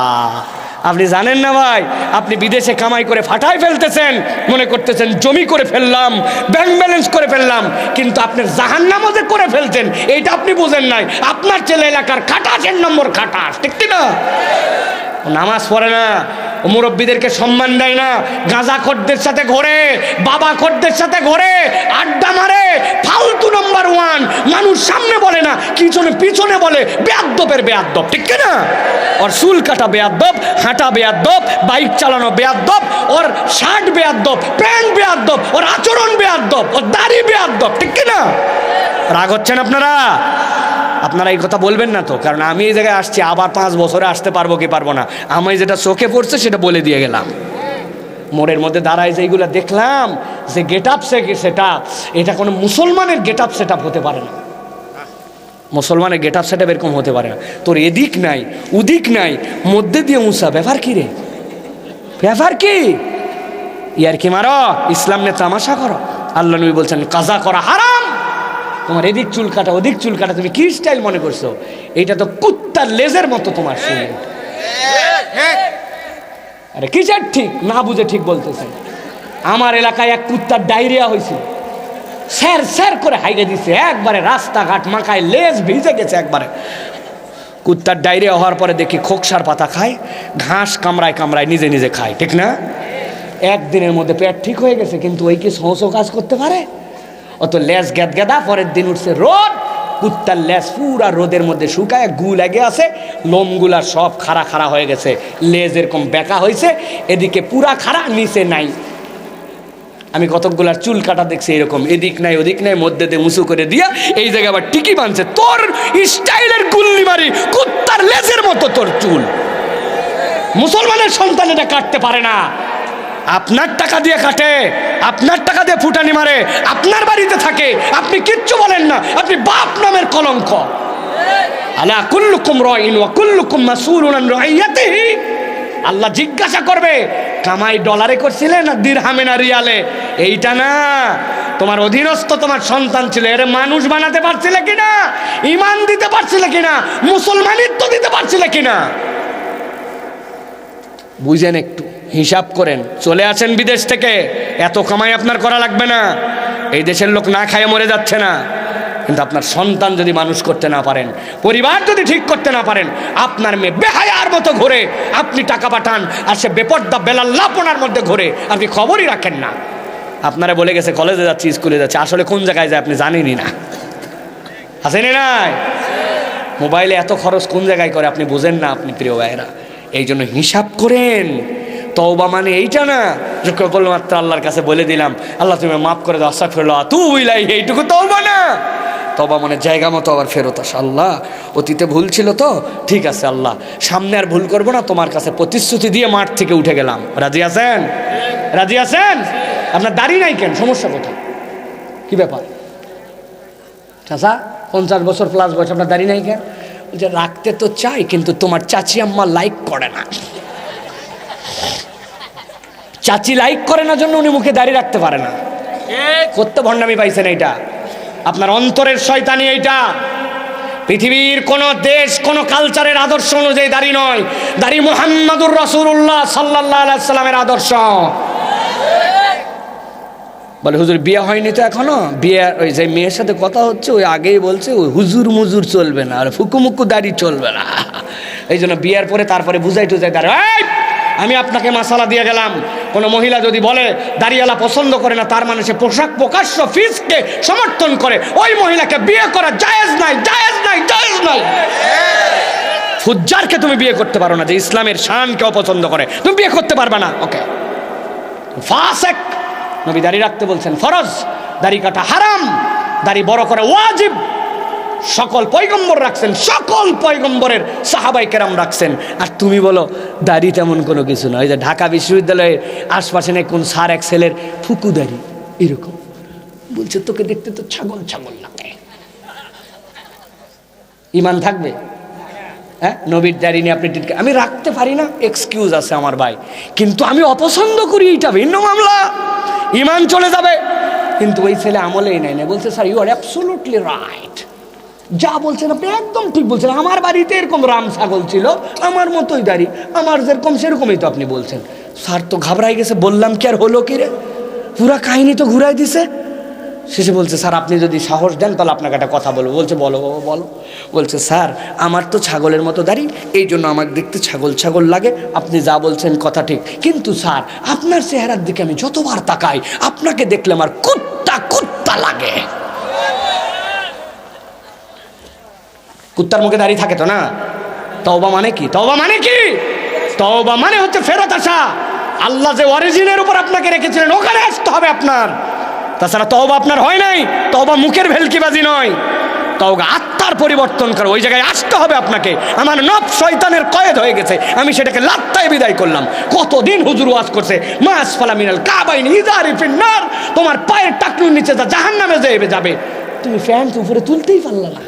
Speaker 1: আপনি জানেন না ভাই, আপনি বিদেশে কামাই করে ফাটাই ফেলতেছেন, মনে করতেছেন জমি করে ফেললাম, ব্যাংক ব্যালেন্স করে ফেললাম, কিন্তু আপনার জাহান্নামও যে করে ফেলছেন এইটা আপনি বুঝেন নাই। আপনার ছেলে এলাকার খাটাসের নম্বর খাটাস, ঠিক না? নামাজ পড়ে না, মুরব্বীদেরকে সম্মান দেয় না, গাঁজাখোরদের সাথে ঘোরে, বাবাখোরদের সাথে ঘোরে, আড্ডা মারে, ফালতু নম্বর 1। মানুষ সামনে বলে না, পিছনে বলে বেয়াদ্দপের বেয়াদ্দপ, ঠিক না? ওর চুল কাটা বেয়াদ্দপ, হাঁটা বেয়াদ্দপ, বাইক চালানো বেয়াদ্দপ, ওর শার্ট বেয়াদ্দপ, প্যান্ট বেয়াদ্দপ, ওর আচরণ বেয়াদ্দপ, ওর দাড়ি বেয়াদ্দপ, ঠিক না? রাগ হচ্ছেন আপনারা? আপনারা এই কথা বলবেন না তো, কারণ আমি এই জায়গায় আসছি, আবার 5 বছরে আসতে পারবো কি পারবো না, আমি যেটা চোখে পড়ছে সেটা বলে দিয়ে গেলাম। মোড়ের মধ্যে দাঁড়ায় যেইগুলো দেখলাম, যে গেট আপ সেট আপ, এটা কোনো মুসলমানের গেট আপ সেট আপ হতে পারে না। মুসলমানের গেট আপ সেট আপ এরকম হতে পারে না। তোর এদিক নাই উদিক নাই, মধ্যে দিয়ে মুসা, ব্যাপার কি রে, ব্যাপার কি? ইয়ার কি মারো, ইসলাম নিয়ে তামাশা করো? আল্লাহ নবী বলছেন কাজা করা হারাম। তোমার এদিক চুল কাটা ওদিক চুল কাটা তুমি কি স্টাইল মনে করছো? এইটা তো কুত্তার লেজের মতো তোমার চুল। আরে কিসের ঠিক না বুঝে ঠিক বলতেছেন। আমার এলাকায় এক কুত্তার ডায়রিয়া হয়েছিল, স্যার স্যার করে হাইগে দিচ্ছে, একবারে রাস্তাঘাট মাখায় লেজ ভিজে গেছে একবারে। কুত্তার ডায়রিয়া হওয়ার পরে দেখি খোকসার পাতা খায়, ঘাস কামড়ায় কামড়ায় নিজে নিজে খায়, ঠিক না? একদিনের মধ্যে পেট ঠিক হয়ে গেছে, কিন্তু ওই কি সহসও কাজ করতে পারে? অত লেজ গেদা, পরের দিন উঠছে রোদ, কুত্তার লেজ পুরা রোদের মধ্যে শুকায় গু লেগে আছে, লোমগুলা সব খাড়া খাড়া হয়ে গেছে, লেজ এরকম বেঁকা হয়েছে, এদিকে পুরা খাড়া, নিচে নাই। আমি কতকগুলার চুল কাটা দেখছি এরকম, এদিক নাই ওদিক নাই, মধ্যে দিয়ে মুসু করে দিয়া এই জায়গায় আবার টিকি বানছে। তোর স্টাইলের গুল্লি মারি, কুত্তার লেজের মতো তোর চুল। মুসলমানের সন্তান এটা কাটতে পারে না। আপনার টাকা দিয়ে কাটে, আপনার টাকা দিয়ে ফুটানি মারে, আপনার বাড়িতে থাকে, আপনি কিচ্ছু বলেন না, আপনি বাপ নামের কলঙ্ক। আলা কুল্লুকুম রাইন ওয়া কুল্লুকুম মাসউলুন আন রাইয়াতিহি। আল্লাহ জিজ্ঞাসা করবে কামাই ডলারে করছিলে না দিরহামে না রিয়ালে? এইটা না, তোমার অধীনস্থ তোমার সন্তান ছিল, এর মানুষ বানাতে পারছিলে কিনা, ঈমান দিতে পারছিলে কিনা, মুসলমানিত্ব দিতে পারছিলে কিনা, বুঝেন একটু হিসাব করেন। চলে আসেন বিদেশ থেকে, এত কামাই আপনার করা লাগবে না। এই দেশের লোক না খায় মরে যাচ্ছে না, কিন্তু আপনার সন্তান যদি মানুষ করতে না পারেন, পরিবার যদি ঠিক করতে না পারেন, আপনার মেয়ে বেহায়ার মতো ঘুরে, আপনি টাকা পাঠান আর সে বেপর্দা বেলাল্লাপনার মধ্যে ঘুরে, আপনি খবরই রাখেন না। আপনারা বলে গেছে কলেজে যাচ্ছি স্কুলে যাচ্ছে, আসলে কোন জায়গায় যায় আপনি জানেনই না। আসেনি নাই? মোবাইলে এত খরচ কোন জায়গায় করে আপনি বোঝেন না আপনি প্রিয় ভাইয়েরা। এই জন্য হিসাব করেন। তওবা মানে এইটা না যে কেবলমাত্র আল্লাহর কাছে বলে দিলাম আল্লাহ তুমি মাফ করে দাও, আস্তাগফিরুল্লাহ তুবু ইলাইহি, এইটুকু তওবা না। তওবা মানে জায়গা মতো আবার ফেরত আসা। আল্লাহ অতীতে ভুল ছিল তো, ঠিক আছে আল্লাহ সামনে আর ভুল করবো না, তোমার কাছে প্রতিশ্রুতি দিয়ে মাঠ থেকে উঠে গেলাম। রাজি আছেন? রাজি আছেন? আপনার দাড়ি নাই কেন? সমস্যা কোথায়? কি ব্যাপার চাচা? 50 বছর প্লাস বয়স, আপনার দাড়ি নাই কেন? যে রাখতে তো চাই, কিন্তু তোমার চাচি আম্মা লাইক করে না। চাচি লাইক করে না জন্য উনি মুখে দাড়ি রাখতে পারে না। করতে ভণ্ডামি পাইছেন এইটা, আপনার অন্তরের শয়তানি এইটা। পৃথিবীর কোন দেশ কোন কালচারের আদর্শ অনুযায়ী দাড়ি নয়, দাড়ি মুহাম্মাদুর রাসূলুল্লাহ সাল্লাল্লাহু আলাইহি সাল্লামের আদর্শ। বলে হুজুর বিয়ে হয়নি তো এখনো? বিয়ে ওই যে মেয়ের সাথে কথা হচ্ছে ওই আগেই বলছে ওই হুজুর মুজুর চলবে না, আর ফুকুমুকু দাড়ি চলবে না। এই জন্য বিয়ের পরে তারপরে বুঝাই টুজাই দাঁড়ায়। আমি আপনাকে মাসালা দিয়ে গেলাম, কোনো মহিলা যদি বলে দাড়িওয়ালা পছন্দ করে না, তার মানে সে পোশাক প্রকাশ্য ফিজকে সমর্থন করে, ওই মহিলাকে বিয়ে করা জায়েজ নাই, জায়েজ নাই, জায়েজ নাই। ফুজ্জারকে তুমি বিয়ে করতে পারো না, যে ইসলামের শানকে অপছন্দ করে, তুমি বিয়ে করতে পারবে না। ওকে, ফাসেক। নবী দাড়ি রাখতে বলছেন ফরজ, দাড়ি কাটা হারাম, দাড়ি বড় করে ওয়াজিব। সকল পয়গম্বর রাখছেন, সকল পয়গম্বরের সাহাবাই কেরাম রাখছেন। আর তুমি বলো দাড়ি তেমন কোনো কিছু না। ওই যে ঢাকা বিশ্ববিদ্যালয়ের আশপাশে নেই কোন স্যার এক ছেলের ফুকু দাড়ি এরকম, বলছে তোকে দেখতে তো ছাগল ছাগল লাগে। ঈমান থাকবে? হ্যাঁ, নবীর দাড়ি নিয়ে আপনি আমি রাখতে পারি না, এক্সকিউজ আছে আমার ভাই, কিন্তু আমি অপছন্দ করি, এটা ভিন্ন মামলা, ঈমান চলে যাবে। কিন্তু ওই ছেলে আমলেই নেয় না, বলছে sir you are absolutely right, যা বলছেন আপনি একদম ঠিক বলছেন। আমার বাড়িতে এরকম রাম ছাগল ছিল, আমার মতোই দাড়ি, আমার যেরকম সেরকমই তো আপনি বলছেন। স্যার তো ঘাবড়াই গেছে, বললাম কি আর হলো কি রে, পুরা কাহিনী তো ঘুরাই দিছে। শেষে বলছে স্যার আপনি যদি সাহস দেন তাহলে আপনাকে একটা কথা বলবো। বলছে বলো বাবা বলো। বলছে স্যার আমার তো ছাগলের মতো দাড়ি, এই জন্য আমার দেখতে ছাগল ছাগল লাগে, আপনি যা বলছেন কথা ঠিক, কিন্তু স্যার আপনার চেহারার দিকে আমি যতবার তাকাই আপনাকে দেখলে আমার কুত্তা কুত্তা লাগে। কুত্তার মুখে দাঁড়িয়ে থাকে তো না। তওবা মানে কি? তওবা মানে কি? তওবা মানে হচ্ছে ফেরত আসা। আল্লাহ যে অরিজিনের উপর আপনাকে রেখেছিলেন ওখানে আসতে হবে আপনার। তাছাড়া তওবা আপনার হয় নাই। তওবা মুখের ভেলকিবাজি নয়, তওবা আত্মার পরিবর্তন করে, ওই জায়গায় আসতে হবে আপনাকে। আমার নফস শয়তানের কয়েদ হয়ে গেছে, আমি সেটাকে লাত্তায় বিদায় করলাম। কতদিন হুজুর ওয়াজ করছে মাস ফালা মিনাল কাবাইন ইজারি ফিন্নার, তোমার পায়ের টাকনুর নিচে যা জাহান্নামে যাবে, তুমি প্যান্ট উপরে তুলতেই পারলা না।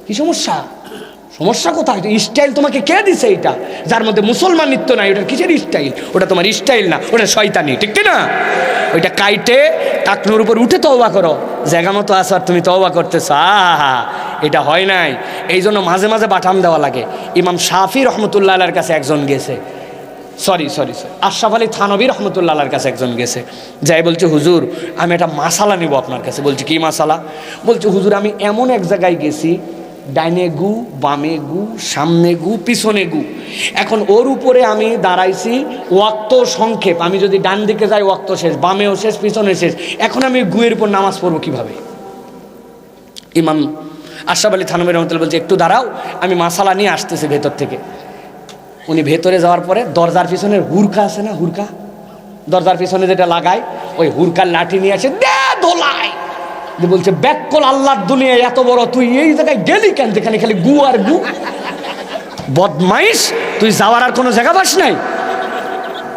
Speaker 1: কি সমস্যা? সমস্যা কোথায়? স্টাইল তোমাকে কে দিছে? এইটা যার মধ্যে মুসলমান নৃত্য নাই, ওটার কিসের স্টাইল? ওটা তোমার স্টাইল না, ওটা শয়তানি, ঠিক না? ওইটা কাইটে টাকনুর উপর উঠে তওবা করো। জায়গা মতো আসো আর তুমি তওবা করতেছ, আহা, এটা হয় নাই। এই জন্য মাঝে মাঝে বাটাম দেওয়া লাগে। ইমাম শাফি রহমতুল্লাহ আলাইহির কাছে একজন গেছে, সরি আশরাফ আলী থানভী রহমতুল্লাহ আলাইহির কাছে একজন গেছে, যাই বলছে হুজুর আমি একটা মাসালা নিব আপনার কাছে। বলছে কি মাসালা? বলছে হুজুর আমি এমন এক জায়গায় গেছি, ডাইনে গু, বামে গু, সামনে গু, পিছনে গু। এখন ওর উপরে আমি দাঁড়াইছি, ওয়াক্ত সংক্ষেপ, আমি যদি ডান দিকে যাই ওয়াক্ত শেষ, বামেও শেষ, পিছনে শেষ। এখন আমি গুয়ের উপর নামাজ পড়বো কিভাবে? ইমাম আশরাফ আলী থানভী রহমতুল্লাহ বলছে একটু দাঁড়াও, আমি মাসালা নিয়ে আসতেছি ভেতর থেকে। উনি ভেতরে যাওয়ার পরে দরজার পিছনের হুরকা আছে না, হুরকা, দরজার পিছনে যেটা লাগায়, ওই হুরকার লাঠি নিয়ে আসে দে ধোলাই। বলছে ব্যাককল আল্লাহর দুনিয়ায় এত বড়, তুই এই জায়গায় গেলি কেন? যেখানে খালি গু আর গু, বদমাইশ, তুই যাওয়ার আর কোনো জায়গা পাস নাই?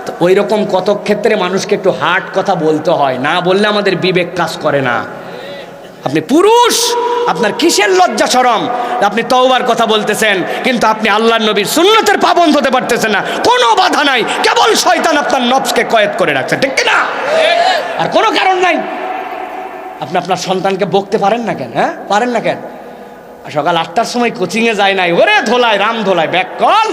Speaker 1: তো ওই রকম কত ক্ষেত্রে মানুষকে একটু হার্ড কথা বলতে হয়, না বললে আমাদের বিবেক কাজ করে না। আপনি পুরুষ, আপনার কিসের লজ্জা শরম? আপনি তওবার কথা বলতেছেন, কিন্তু আপনি আল্লাহর নবীর সুন্নতের পাবন্দ হতে পারতেছেন না। কোনো বাধা নাই, কেবল শয়তান আপনার নফসকে কয়েদ করে রাখছে, ঠিক না? আর কোনো কারণ নাই। আপনি আপনার সন্তানকে বকতে পারেন না কেন? হ্যাঁ, পারেন না কেন? সকাল 8টার সময় কোচিংয়ে যায় নাই, ওরে ধোলায় রাম ধোলায় ব্যাক কল,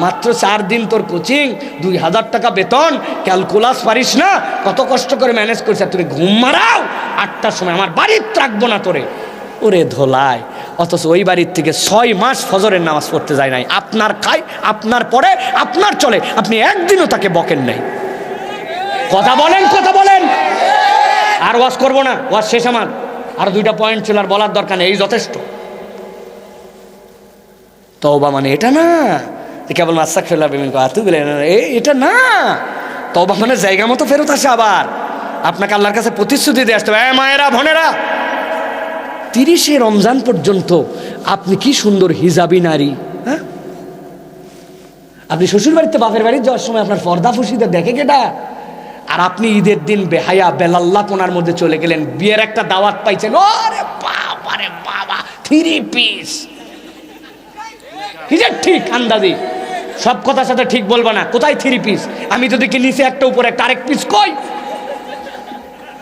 Speaker 1: মাত্র 4 দিন তোর কোচিং, 2000 টাকা বেতন, ক্যালকুলাস পারিস না, কত কষ্ট করে ম্যানেজ করছে, তুমি ঘুম মারাও 8টার সময়, আমার বাড়িতে রাখবো না তোরে। ওরে ধোলায়, অথচ ওই বাড়ির থেকে 6 মাস ফজরের নামাজ পড়তে যায় নাই। আপনার খায়, আপনার পরে, আপনার চলে, আপনি একদিনও তাকে বকেন নাই। কথা বলেন, কথা বলেন। আর ওয়াজ করবো না, ওয়াজ শেষ আমার। আর 2টা পয়েন্ট ছিল, আর বলার দরকার নেই, এই যথেষ্ট। তওবা মানে এটা না কেবল আস্তাগফিরুল্লাহ এটা না। তওবা মানে জায়গা মতো ফেরত আসে। আবার আপনাকে আল্লাহর কাছে প্রতিশ্রুতি দিয়ে আসতে হবে। মায়েরা, বোনেরা, 30শে রমজান পর্যন্ত আপনি কি সুন্দর হিজাবি নারী। হ্যাঁ, আপনি শ্বশুর বাড়িতে বাপের বাড়ি যাওয়ার সময় আপনার পর্দা ফুসিতে দেখে কেটা? আর আপনি ঈদের দিন বেহায়া বেলাল্লাপনার মধ্যে চলে গেলেন, বিয়ের একটা দাওয়াত পাইছেন, ওরে বাবা রে বাবা, 3 পিস। ঠিক আন্দাজি, সব কথার সাথে ঠিক বলবো না। কোথায় 3 পিস? আমি যদি কি নিচে একটা উপরে একটা, আরেক পিস কই?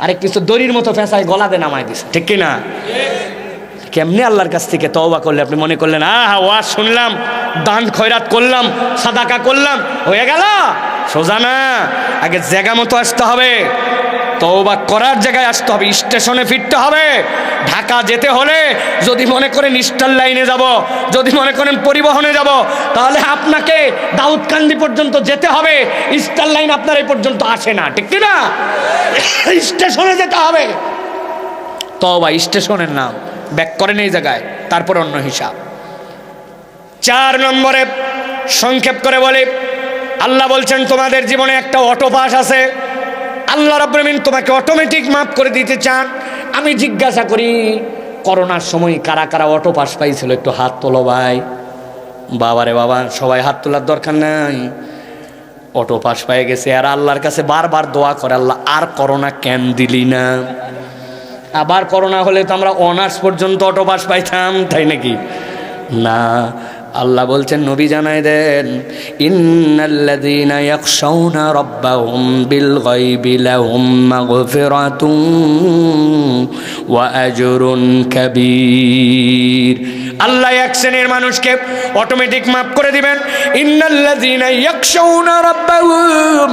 Speaker 1: আরেক পিস তো দড়ির মতো ফেঁসায় গলাতে নামায় দিছে, ঠিক কিনা? কেমনে আল্লাহর কাছ থেকে তওবা করলে আপনি মনে করলেন আহা ওয়াজ শুনলাম, দান খয়রাত করলাম, সাদাকা করলাম, হয়ে গেল? সোজা না, আগে জায়গা মতো আসতে হবে। তওবা করার জায়গায় আসতে হবে, স্টেশনে ফিরতে হবে। ঢাকা যেতে হলে যদি মনে করেন স্টার লাইনে যাব, যদি মনে করেন পরিবহনে যাব, তাহলে আপনাকে দাউদকান্দি পর্যন্ত যেতে হবে। স্টার লাইন আপনার এই পর্যন্ত আসে না, ঠিক না? স্টেশনে যেতে হবে। তওবা স্টেশনের নাম, ব্যাক করেন এই জায়গায়, তারপর অন্য হিসাব। 4 নম্বরে সংক্ষেপ করে বলি, আল্লাহ বলছেন তোমাদের জীবনে একটা অটো পাস আছে। আল্লাহ রাব্বুল আমিন তোমাকে অটোমেটিক মাফ করে দিতে চান। আমি জিজ্ঞাসা করি, করোনার সময় কারা কারা অটো পাস পাইছিল? একটু হাত তোলো ভাই। বাবারে বাবা, সবাই হাত তোলার দরকার নাই, অটো পাস পেয়ে গেছে। আর আল্লাহর কাছে বারবার দোয়া করে, আল্লাহ আর করোনা কেন দিলি না? আবার করোনা হলে তো আমরা অনার্স পর্যন্ত অটো পাস পাইতাম, তাই নাকি? না, আল্লাহ বলছেন, নবী জানাই দেন, ইন্নাল্লাযীনা ইয়াখশাউনা রাব্বাহুম বিল গায়বি লাহুম মাগফিরাতুন ওয়া আজরুন কাবীর। আল্লাহ এক শ্রেণীর মানুষকে অটোমেটিক মাফ করে দিবেন। ইন্নাল্লাযীনা ইয়াখশাউনা রাব্বাহুম,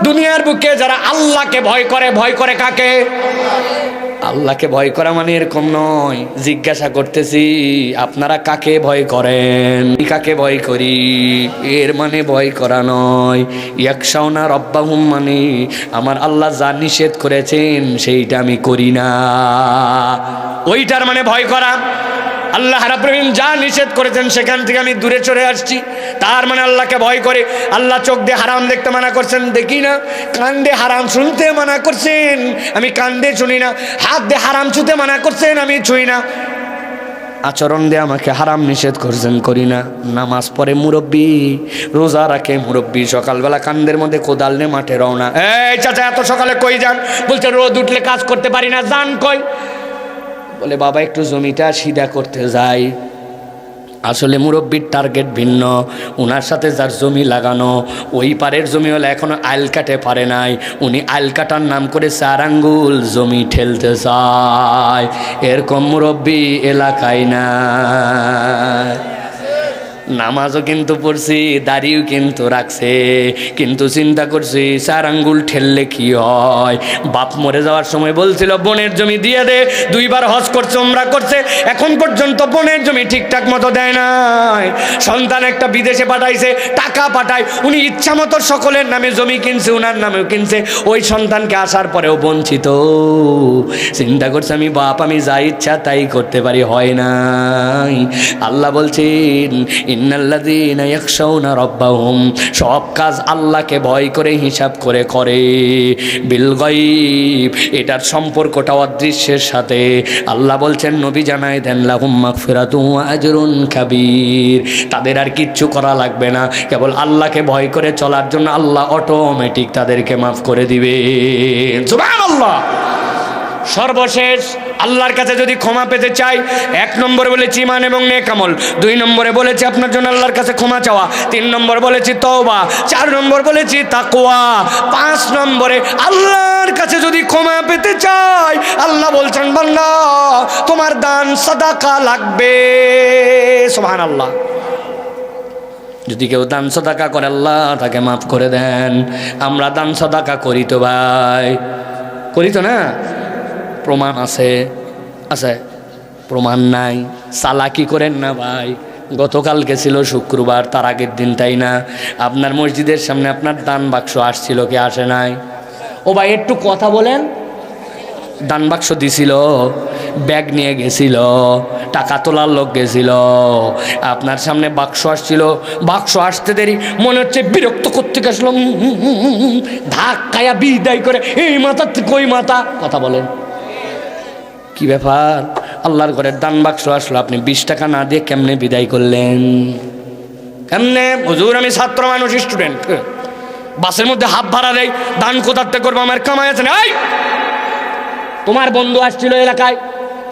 Speaker 1: দুনিয়ার বুকে যারা আল্লাহকে ভয় করে, ভয় করে কাকে? আল্লাহকে ভয় করা মানে এরকম নয়। জিজ্ঞাসা করতেছি, আপনারা কাকে ভয় করেন? কাকে ভয় করি, এর মানে ভয় করা নয়। ইয়াকশাউনা রাব্বাহুম মানে আমার আল্লাহ যা নিষেধ করেছেন সেইটা আমি করি না, ওইটার মানে ভয় করা। আল্লাহ রাব্বুল আমিন যা নিষেধ করেছেন সেখান থেকে আমি দূরে চলে আসছি, তার মানে আল্লাহকে ভয় করে। আল্লাহ চোখ দিয়ে হারাম দেখতে মানা করছেন, দেখি না। কান দিয়ে হারাম শুনতে মানা করছেন, আমি কান দিয়ে শুনি না। হাত দিয়ে হারাম ছুঁতে মানা করছেন, আমি ছুঁই না। আচরণ দিয়ে আমাকে হারাম নিষেধ করছেন, করি না। নামাজ পড়ে মুরব্বী, রোজা রাখে মুরব্বী, সকালবেলা কান্দের মধ্যে কোদাল নিয়ে মাঠে রওনা। এই চাচা এত সকালে কই যান? বলছে রোদ উঠলে কাজ করতে পারি না। যান কই? বলে বাবা একটু জমিটা সিধা করতে যাই। আসলে মুরব্বির টার্গেট ভিন্ন, ওনার সাথে যার জমি লাগানো ওই পারের জমি হলে এখনো আইল কাটে পারে নাই, উনি আইল কাটার নাম করে 4 আঙ্গুল জমি ঠেলতে চায়। এরকম মুরব্বি এলাকায় না। নামাজও কিন্তু পড়ছি, দাড়িও কিন্তু রাখছে, কিন্তু চিন্তা করছি 4 আঙ্গুল ঠেললে কি হয়। বাপ মরে যাওয়ার সময় বলছিল বোনের জমি দিয়ে দে, 2 বার হজ করছে, উমরা করছে, এখন পর্যন্ত বোনের জমি ঠিকঠাক মতো দেয় নাই। সন্তান একটা বিদেশে পাঠাইছে, টাকা পাঠায়, উনি ইচ্ছা মতো সকলের নামে জমি কিনছে, উনার নামেও কিনছে, ওই সন্তানকে আসার পরেও বঞ্চিত। চিন্তা করছে আমি বাপ, আমি যা ইচ্ছা তাই করতে পারি, হয় নাই। আল্লাহ বলছেন ইন্নাল্লাযীনা ইয়াখশাউনা রাব্বাহুম, সব কাজ আল্লাহকে ভয় করে হিসাব করে করে। বিল গায়ব, এটার সম্পর্কটা অদৃশ্যের সাথে। আল্লাহ বলছেন নবী জানায় দেন লাহুম মাগফিরাতুন ওয়া আজরুন কাবীর, তাদের আর কিচ্ছু করা লাগবে না, কেবল আল্লাহকে ভয় করে চলার জন্য আল্লাহ অটোমেটিক তাদেরকে মাফ করে দিবে। সুবহানাল্লাহ। সর্বশেষ আল্লাহর কাছে যদি ক্ষমা পেতে চাই, 1 নম্বরে বলেছি ঈমান এবং নেক আমল, 2 নম্বরে বলেছি আপনার জন্য আল্লাহর কাছে ক্ষমা চাওয়া, 3 নম্বর বলেছি তওবা, 4 নম্বর বলেছি তাকওয়া, 5 নম্বরে আল্লাহর কাছে যদি ক্ষমা পেতে চাই, আল্লাহ বলছেন বান্দা তোমার দান সাদাকা লাগবে। সুবহানাল্লাহ। যদি কেউ দান সাদাকা করে আল্লাহ তাকে মাফ করে দেন। আমরা দান সাদাকা করি তো ভাই, করি তো না? প্রমাণ আছে? আছে? প্রমাণ নাই, চালাকি করেন না ভাই। গতকালকে ছিল শুক্রবার, তার আগের দিন তাই না, আপনার মসজিদের সামনে আপনার দান বাক্স আসছিল কি আসে নাই? ও ভাই একটু কথা বলেন। দান বাক্স দিছিল, ব্যাগ নিয়ে গেছিল, টাকা তোলার লোক গেছিল, আপনার সামনে বাক্স আসছিল। বাক্স আসতে দেরি, মনে হচ্ছে বিরক্ত করতে গেছিল, ধাক্কায়া বিদায় করে এই মাথা কই মাথা। কথা বলেন, কি ব্যাপার? আল্লাহর ঘরের দান বাক্স আসলো, আপনি 20 টাকা না দিয়ে কেমনে বিদায় করলেন? কেমনে? হুজুর আমি ছাত্র মানুষ, স্টুডেন্ট, বাসের মধ্যে হাফ ভাড়া দেয়, দান কোথাতে করবো, আমার কামাই আছে না। এই তোমার বন্ধু আসছিল এলাকায়,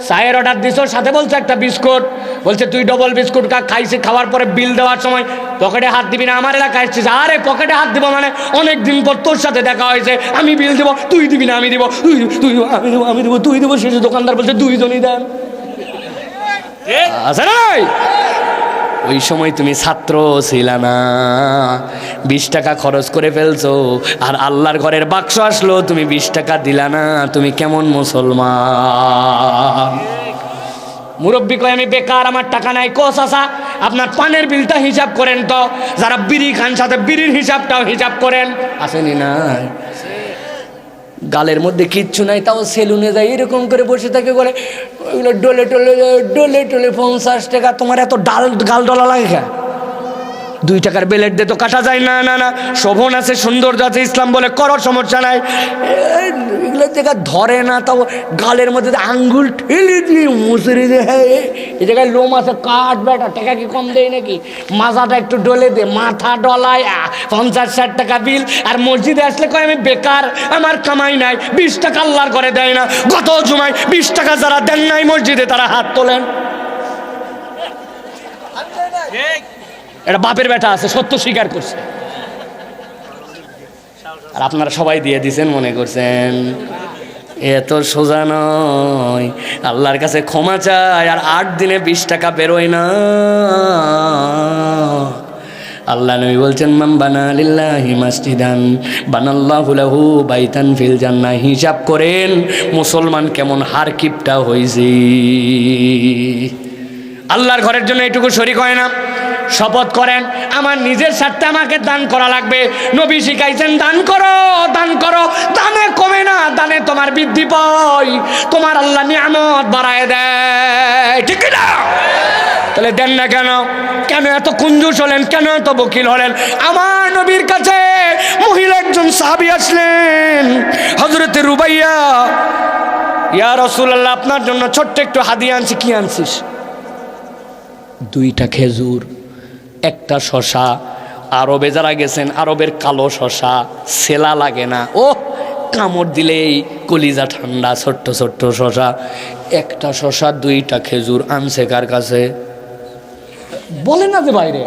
Speaker 1: চায়ের অর্ডার দিছ, সাথে বলছে একটা বিস্কুট, বলছে তুই ডবল বিস্কুট খাইছে, খাওয়ার পরে বিল দেওয়ার সময় পকেটে হাত দিবি না। আমার এলাকায় এসেছিস, আরে পকেটে হাত দিব মানে অনেক দিন পর তোর সাথে দেখা হয়েছে, আমি বিল দিব, তুই দিবি না আমি দিব, তুই আমি দিব, তুই দিব। শেষে দোকানদার বলছে 2জনই দেন। আছে না? ওই সময় তুমি ছাত্র ছিল না, 20 টাকা খরচ করে ফেলছো, আর আল্লাহর ঘরের বাক্স আসলো, তুমি 20 টাকা দিলা না, তুমি কেমন মুসলমান? মুরব্বী কয় আমি বেকার, আমার টাকা নাই। কোস আসা আপনার পানের বিলটা হিসাব করেন তো, যারা বিড়ি খান সাথে বিড়ির হিসাবটাও হিসাব করেন। আসেনি না? গালের মধ্যে কিচ্ছু নাই, তাও সেলুনে যায় এরকম করে বসে থাকে, করে ওইগুলো ডলে টলে ডলে টলে 50 টাকা। তোমার এত গাল ডলা লাগে কেন? 2 টাকার বেলেট দিয়ে তো কাটা যায় না। না না, শোভন আছে, সৌন্দর্য আছে, ইসলাম বলে করো, সমস্যা নাই। এগুলো জায়গা ধরে না, তাও গালের মধ্যে আঙ্গুল ঠেলে দিয়ে মুসরি দিয়ে, এই জায়গায় লোম আছে, কাঠ বেটা, টাকা কি কম দেয় নাকি? মাথাটা একটু ডলে দে, মাথা ডলায় 50-60 টাকা বিল। আর মসজিদে আসলে কয় আমি বেকার, আমার কামাই নাই, 20 টাকা আল্লাহর করে দেয় না। গত জুমায় 20 টাকা যারা দেন নাই মসজিদে, তারা হাত তোলেন। এটা বাপের বেটা আছে, সত্য স্বীকার করছে, আর আপনারা সবাই দিয়ে দিছেন, মনে করছেন এত সোজা নয়। আল্লাহর কাছে ক্ষমা চায়, আর 8 দিনে 20 টাকা বেরোয় না। আল্লাহ নবী বলছেন মান বানা লিল্লাহি মাসজিদান বানাল্লাহু লাহু বাইতান ফিল জান্নাহ। হিসাব করেন মুসলমান কেমন হার কিপটা হয়েছে। আল্লাহর ঘরের জন্য এটুকু শরীক হয় না। শপথ করেন আমার নিজের স্বার্থে আমাকে দান করা লাগবে। নবী শিখাইছেন দান করো, দান করো, দানে কমে না, দানে তোমার বৃদ্ধি পায়, তোমার আল্লাহ নিয়ামত বাড়ায় দেয়, ঠিক না? তাহলে দেন না কেন? কেন এত কুঞ্জুস হলেন? কেন এত বকিল হলেন? আমার নবীর কাছে মহিলা একজন সাহাবী আসলেন, হযরতে রুবাইয়া, ইয়া রাসূলুল্লাহ আপনার জন্য ছোট্ট একটু হাদিয়া আনছি। কি আনছিস? 2টা খেজুর, একটা শশা। আরবে যারা গেছেন, আরবের কালো শশা সেলা লাগে না, ও কামড় দিলেই কলিজা ঠান্ডা, ছোট্ট ছোট্ট শশা। একটা শশা 2টা খেজুর আনছে কার কাছে? বলে না যে বাইরে।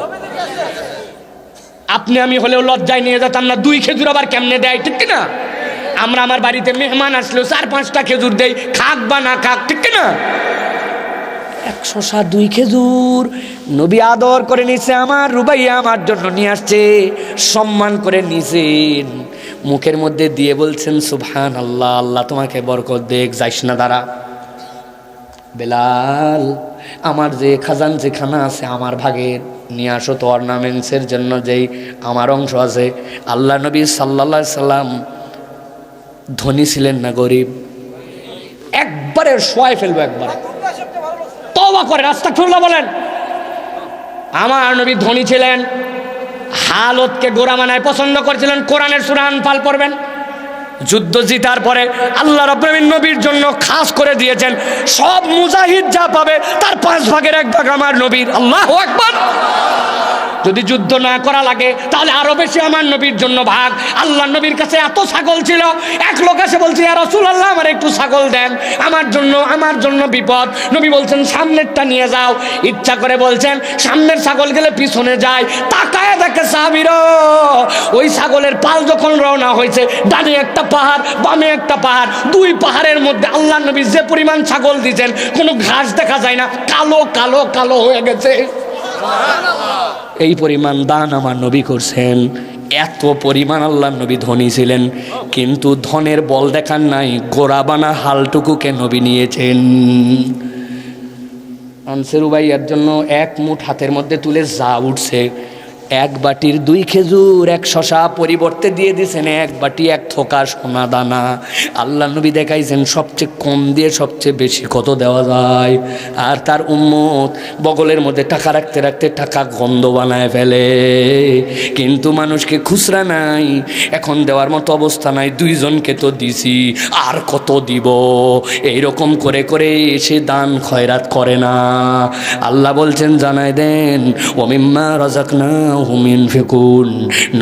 Speaker 1: আপনি আমি হলেও লজ্জায় নিয়ে যেতাম না, 2 খেজুর আবার কেমনে দেয়, ঠিক না? আমরা আমার বাড়িতে মেহমান আসলেও 4-5টা খেজুর দেই, খাক বা না খাক, ঠিক না? 1 শশা 2 খেজুর নবী আদর করে নিছে। আমার রুবাইয়া আমার জন্য নিয়ে আসছে, সম্মান করে নিছেন, মুখের মধ্যে দিয়ে বলছেন সুবহানাল্লাহ, আল্লাহ তোমাকে বরকত দেখ, যাইস না দাঁড়া। বেলাল, আমার যে খাজান যেখানা আছে আমার ভাগের নিয়ে আসো তো, অর্নামেন্টসের জন্য যেই আমার অংশ আছে। আল্লাহ নবী সাল্লাল্লাহু আলাইহি সাল্লাম ধনী ছিলেন না গরিব? একবারে শোয়াই ফেলবো, একবারে তওবা করে আস্তাগফিরুল্লাহ বলেন। আমার নবী ধনী ছিলেন, হালতকে গোরা মানায় পছন্দ করেছিলেন। কোরআনের সূরা আনফাল পড়বেন, যুদ্ধ জিতার পরে আল্লাহ রাব্বুল আলামিন নবীর জন্য খাস করে দিয়েছেন, সব মুজাহিদ যা পাবে তার 5 ভাগের 1 ভাগ আমার নবীর। আল্লাহু আকবার। যদি যুদ্ধ না করা লাগে তাহলে আরো বেশি আমার নবীর জন্য ভাগ। আল্লাহ নবীর কাছে এত ছাগল ছিল, এক লোক এসে বলছে ইয়া রাসূলুল্লাহ আমার একটু ছাগল দেন, আমার জন্য বিপদ। নবী বলছেন সামনেরটা নিয়ে যাও। ইচ্ছা করে বলছেন সামনের ছাগল গেলে পিছনে যায়, তাকায় দেখে সাহাবীরা ওই ছাগলের পাল যখন রওনা হয়েছে, ডানে একটা পাহাড় বামে একটা পাহাড়, 2 পাহাড়ের মধ্যে আল্লাহ নবী যে পরিমাণ ছাগল দিয়েছেন কোনো ঘাস দেখা যায় না, কালো কালো কালো হয়ে গেছে। এই পরিমাণ দান আমার নবী করছেন। এত পরিমাণ আল্লাহ নবী ধনী ছিলেন, কিন্তু ধনের বল দেখান নাই, গোরাবানা হালটুকুকে নবী নিয়েছেন। আনসার উবাইয়ার জন্য 1 মুঠ হাতের মধ্যে তুলে যা উঠছে, 1 বাটির 2 খেজুর 1 শশা পরিবর্তে দিয়ে দিয়েছেন 1 বাটি 1 থোকা সোনা দানা। আল্লাহ নবী দেখাইছেন সবচেয়ে কম দিয়ে সবচেয়ে বেশি কত দেওয়া যায়। আর তার উম্মত বগলের মধ্যে টাকা রাখতে রাখতে টাকা গন্ধ বানায় ফেলে, কিন্তু মানুষকে খুচরা নাই, এখন দেওয়ার মতো অবস্থা নাই। 2 জনকে তো দিছি, আর কত দিব? এইরকম করে করে সে দান খয়রাত করে না। আল্লাহ বলছেন জানাই দেন ওমিম্মা রাযাকনাহুম ইনফিকুন,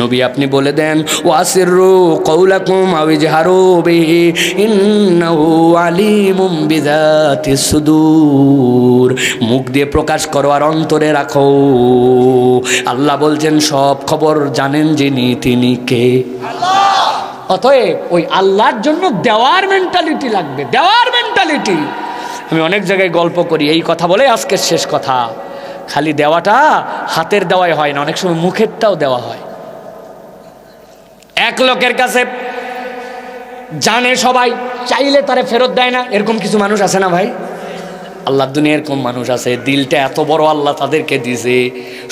Speaker 1: নবী আপনি বলে দেন ওয়াসিররু কওলাকুম আও ইজহারু বিহি ইন্নাহু আলিমুম বিযাতিস সুদূর, মুখ দিয়ে প্রকাশ করো আর অন্তরে রাখো। আল্লাহ বলছেন সব খবর জানেন যিনি, তিনি কে? আল্লাহ। অতএব ওই আল্লাহর জন্য দেওয়ার মেন্টালিটি লাগবে, দেওয়ার মেন্টালিটি। আমি অনেক জায়গায় গল্প করি, এই কথা বলে আজকের শেষ কথা। খালি দেওয়াটা হাতের দেওয়াই হয় না, অনেক সময় মুখেরটাও দেওয়া হয়। এক লোকের কাছে জানে সবাই, চাইলে তারে ফেরত দেয় না, এরকম কিছু মানুষ আছে না ভাই? আল্লাহ দুনিয়ার এরকম মানুষ আছে, দিলটা এত বড় আল্লাহ তাদেরকে দিছে।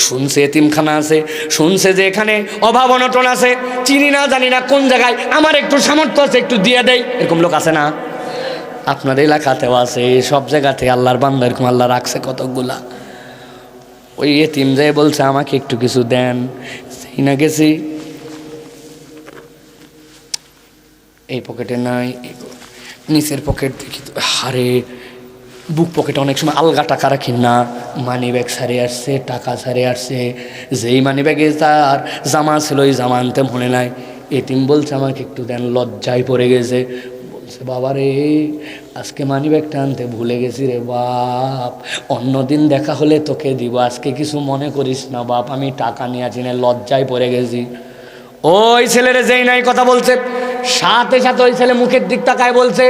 Speaker 1: শুনছে এতিমখানা আছে, শুনছে যে এখানে অভাব অনটন আছে, চিনি না জানি না কোন জায়গায়, আমার একটু সামর্থ্য আছে একটু দিয়ে দেয়, এরকম লোক আছে না? আপনার এলাকাতেও আছে, সব জায়গাতে আল্লাহর বান্দা এরকম আল্লাহ রাখছে কতকগুলা। ওই এতিম যায় বলছে আমাকে একটু কিছু দেন, সেই না গেছি এই পকেটে নাই, নিচের পকেট দেখি তো, হারে বুক পকেটে অনেক সময় আলগা টাকা রাখি না, মানি ব্যাগ সারে আসছে, টাকা সারে আসছে, যেই মানি ব্যাগে তার জামা ছিল ওই জামা আনতে মনে নাই। এতিম বলছে আমাকে একটু দেন, লজ্জায় পড়ে গেছে, বলছে বাবা রে আজকে মানি ব্যাগটা আনতে ভুলে গেছি রে বাপ, অন্যদিন দেখা হলে তোকে দিব, আজকে কিছু মনে করিস না বাপ, আমি টাকা নিয়ে আসি না, লজ্জায় পড়ে গেছি। ওই ছেলেরে যেই নাই কথা বলছে, সাথে সাথে ওই ছেলে মুখের দিক তাকায় বলছে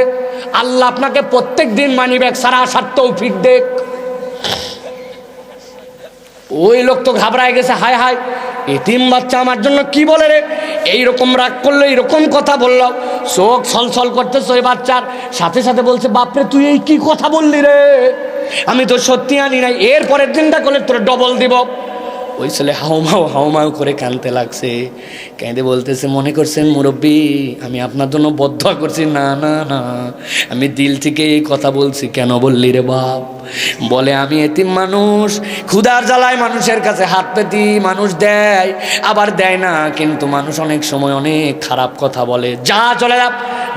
Speaker 1: আল্লাহ আপনাকে প্রত্যেক দিন মানি ব্যাগ সারা আসার তৌফিক দেখ। ওই লোক তো ঘাবড়ায় গেছে, হায় হায় এতিম বাচ্চা আমার জন্য কি বলে রে, এইরকম রাগ করলো, এইরকম কথা বললো, চোখ ছলছল করতেছে ওই বাচ্চার। সাথে সাথে বলছে বাপরে তুই এই কি কথা বললি রে, আমি তো সত্যি আনি নাই, এর পরের দিনটা করলে তোর ডবল দিব। ওই ছেলে হাউমাউ করে কাঁদতে লাগছে, কেঁদে বলতেছে মনে করছেন মুরব্বী আমি আপনার জন্য বদদোয়া করছি? না না না, আমি দিল থেকে এই কথা বলছি। কেন বললি রে বাপ? বলে আমি এতিম মানুষ, ক্ষুধার জ্বালায় মানুষের কাছে হাত পেতি, মানুষ দেয় আবার দেয় না, কিন্তু মানুষ অনেক সময় অনেক খারাপ কথা বলে, যা চলে যা,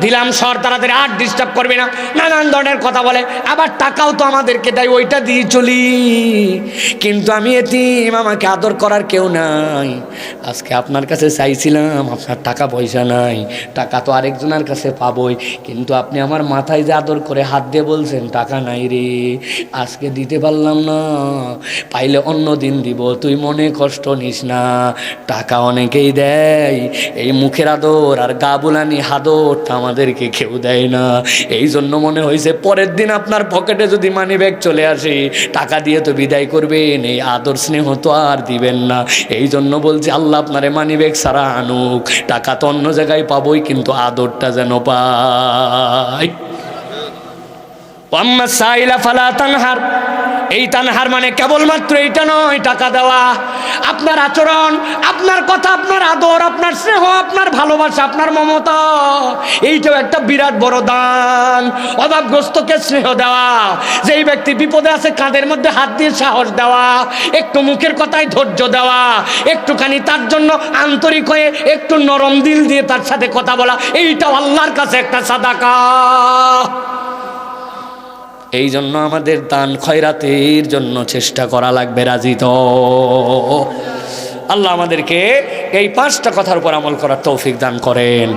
Speaker 1: দিলাম সর তাড়াতাড়ি, আর ডিস্টার্ব করবি না, নানান ধরনের কথা বলে। আবার টাকাও তো আমাদেরকে দেয়, ওইটা দিয়ে চলি। কিন্তু আমি এতিম, আমাকে আদর করার কেউ নাই। আজকে আপনার কাছে চাইছিলাম, আপনার টাকা পয়সা নাই, টাকা তো আরেকজনের কাছে পাবই, কিন্তু আপনি আমার মাথায় যে আদর করে হাত দিয়ে বলছেন টাকা নাই রে, আজকে দিতে পারলাম না, পাইলে অন্য দিন দিব, তুই মনে কষ্ট নিস না। টাকা অনেকেই দেয়, এই মুখের আদর আর গা বুলানি আদরটা আমাদেরকে কেউ দেয় না। এই জন্য মনে হয়েছে পরের দিন আপনার পকেটে যদি মানি ব্যাগ চলে আসে, টাকা দিয়ে তো বিদায় করবেন, এই আদর স্নেহ তো আর দিবেন না। এই জন্য বলছি আল্লাহ আপনারে মানি ব্যাগ ছাড়া আনুক, টাকা তো অন্য জায়গায় পাবোই, কিন্তু আদরটা যেন পাই। আম্মা সাইলা ফালা তানহার, এই তানহার মানে কেবলমাত্র এইটা নয়, টাকা দেওয়া, আপনার আচরণ, আপনার কথা, আপনার আদর, আপনার স্নেহ, আপনার ভালোবাসা, আপনার মমতা, এইটাও একটা বিরাট বড় দান। অভাবগ্রস্তকে স্নেহ দেওয়া, যেই ব্যক্তি বিপদে আছে কাঁধের মধ্যে হাত দিয়ে সাহস দেওয়া, একটু মুখের কথায় ধৈর্য দেওয়া, একটুখানি তার জন্য আন্তরিক হয়ে একটু নরম দিল দিয়ে তার সাথে কথা বলা, এইটাও আল্লাহর কাছে একটা সাদাকা। এই জন্য আমাদের দান খয়রাতের জন্য চেষ্টা করা লাগবে, রাজি তো? আল্লাহ আমাদেরকে এই 5টা কথার উপর আমল করার তৌফিক দান করেন।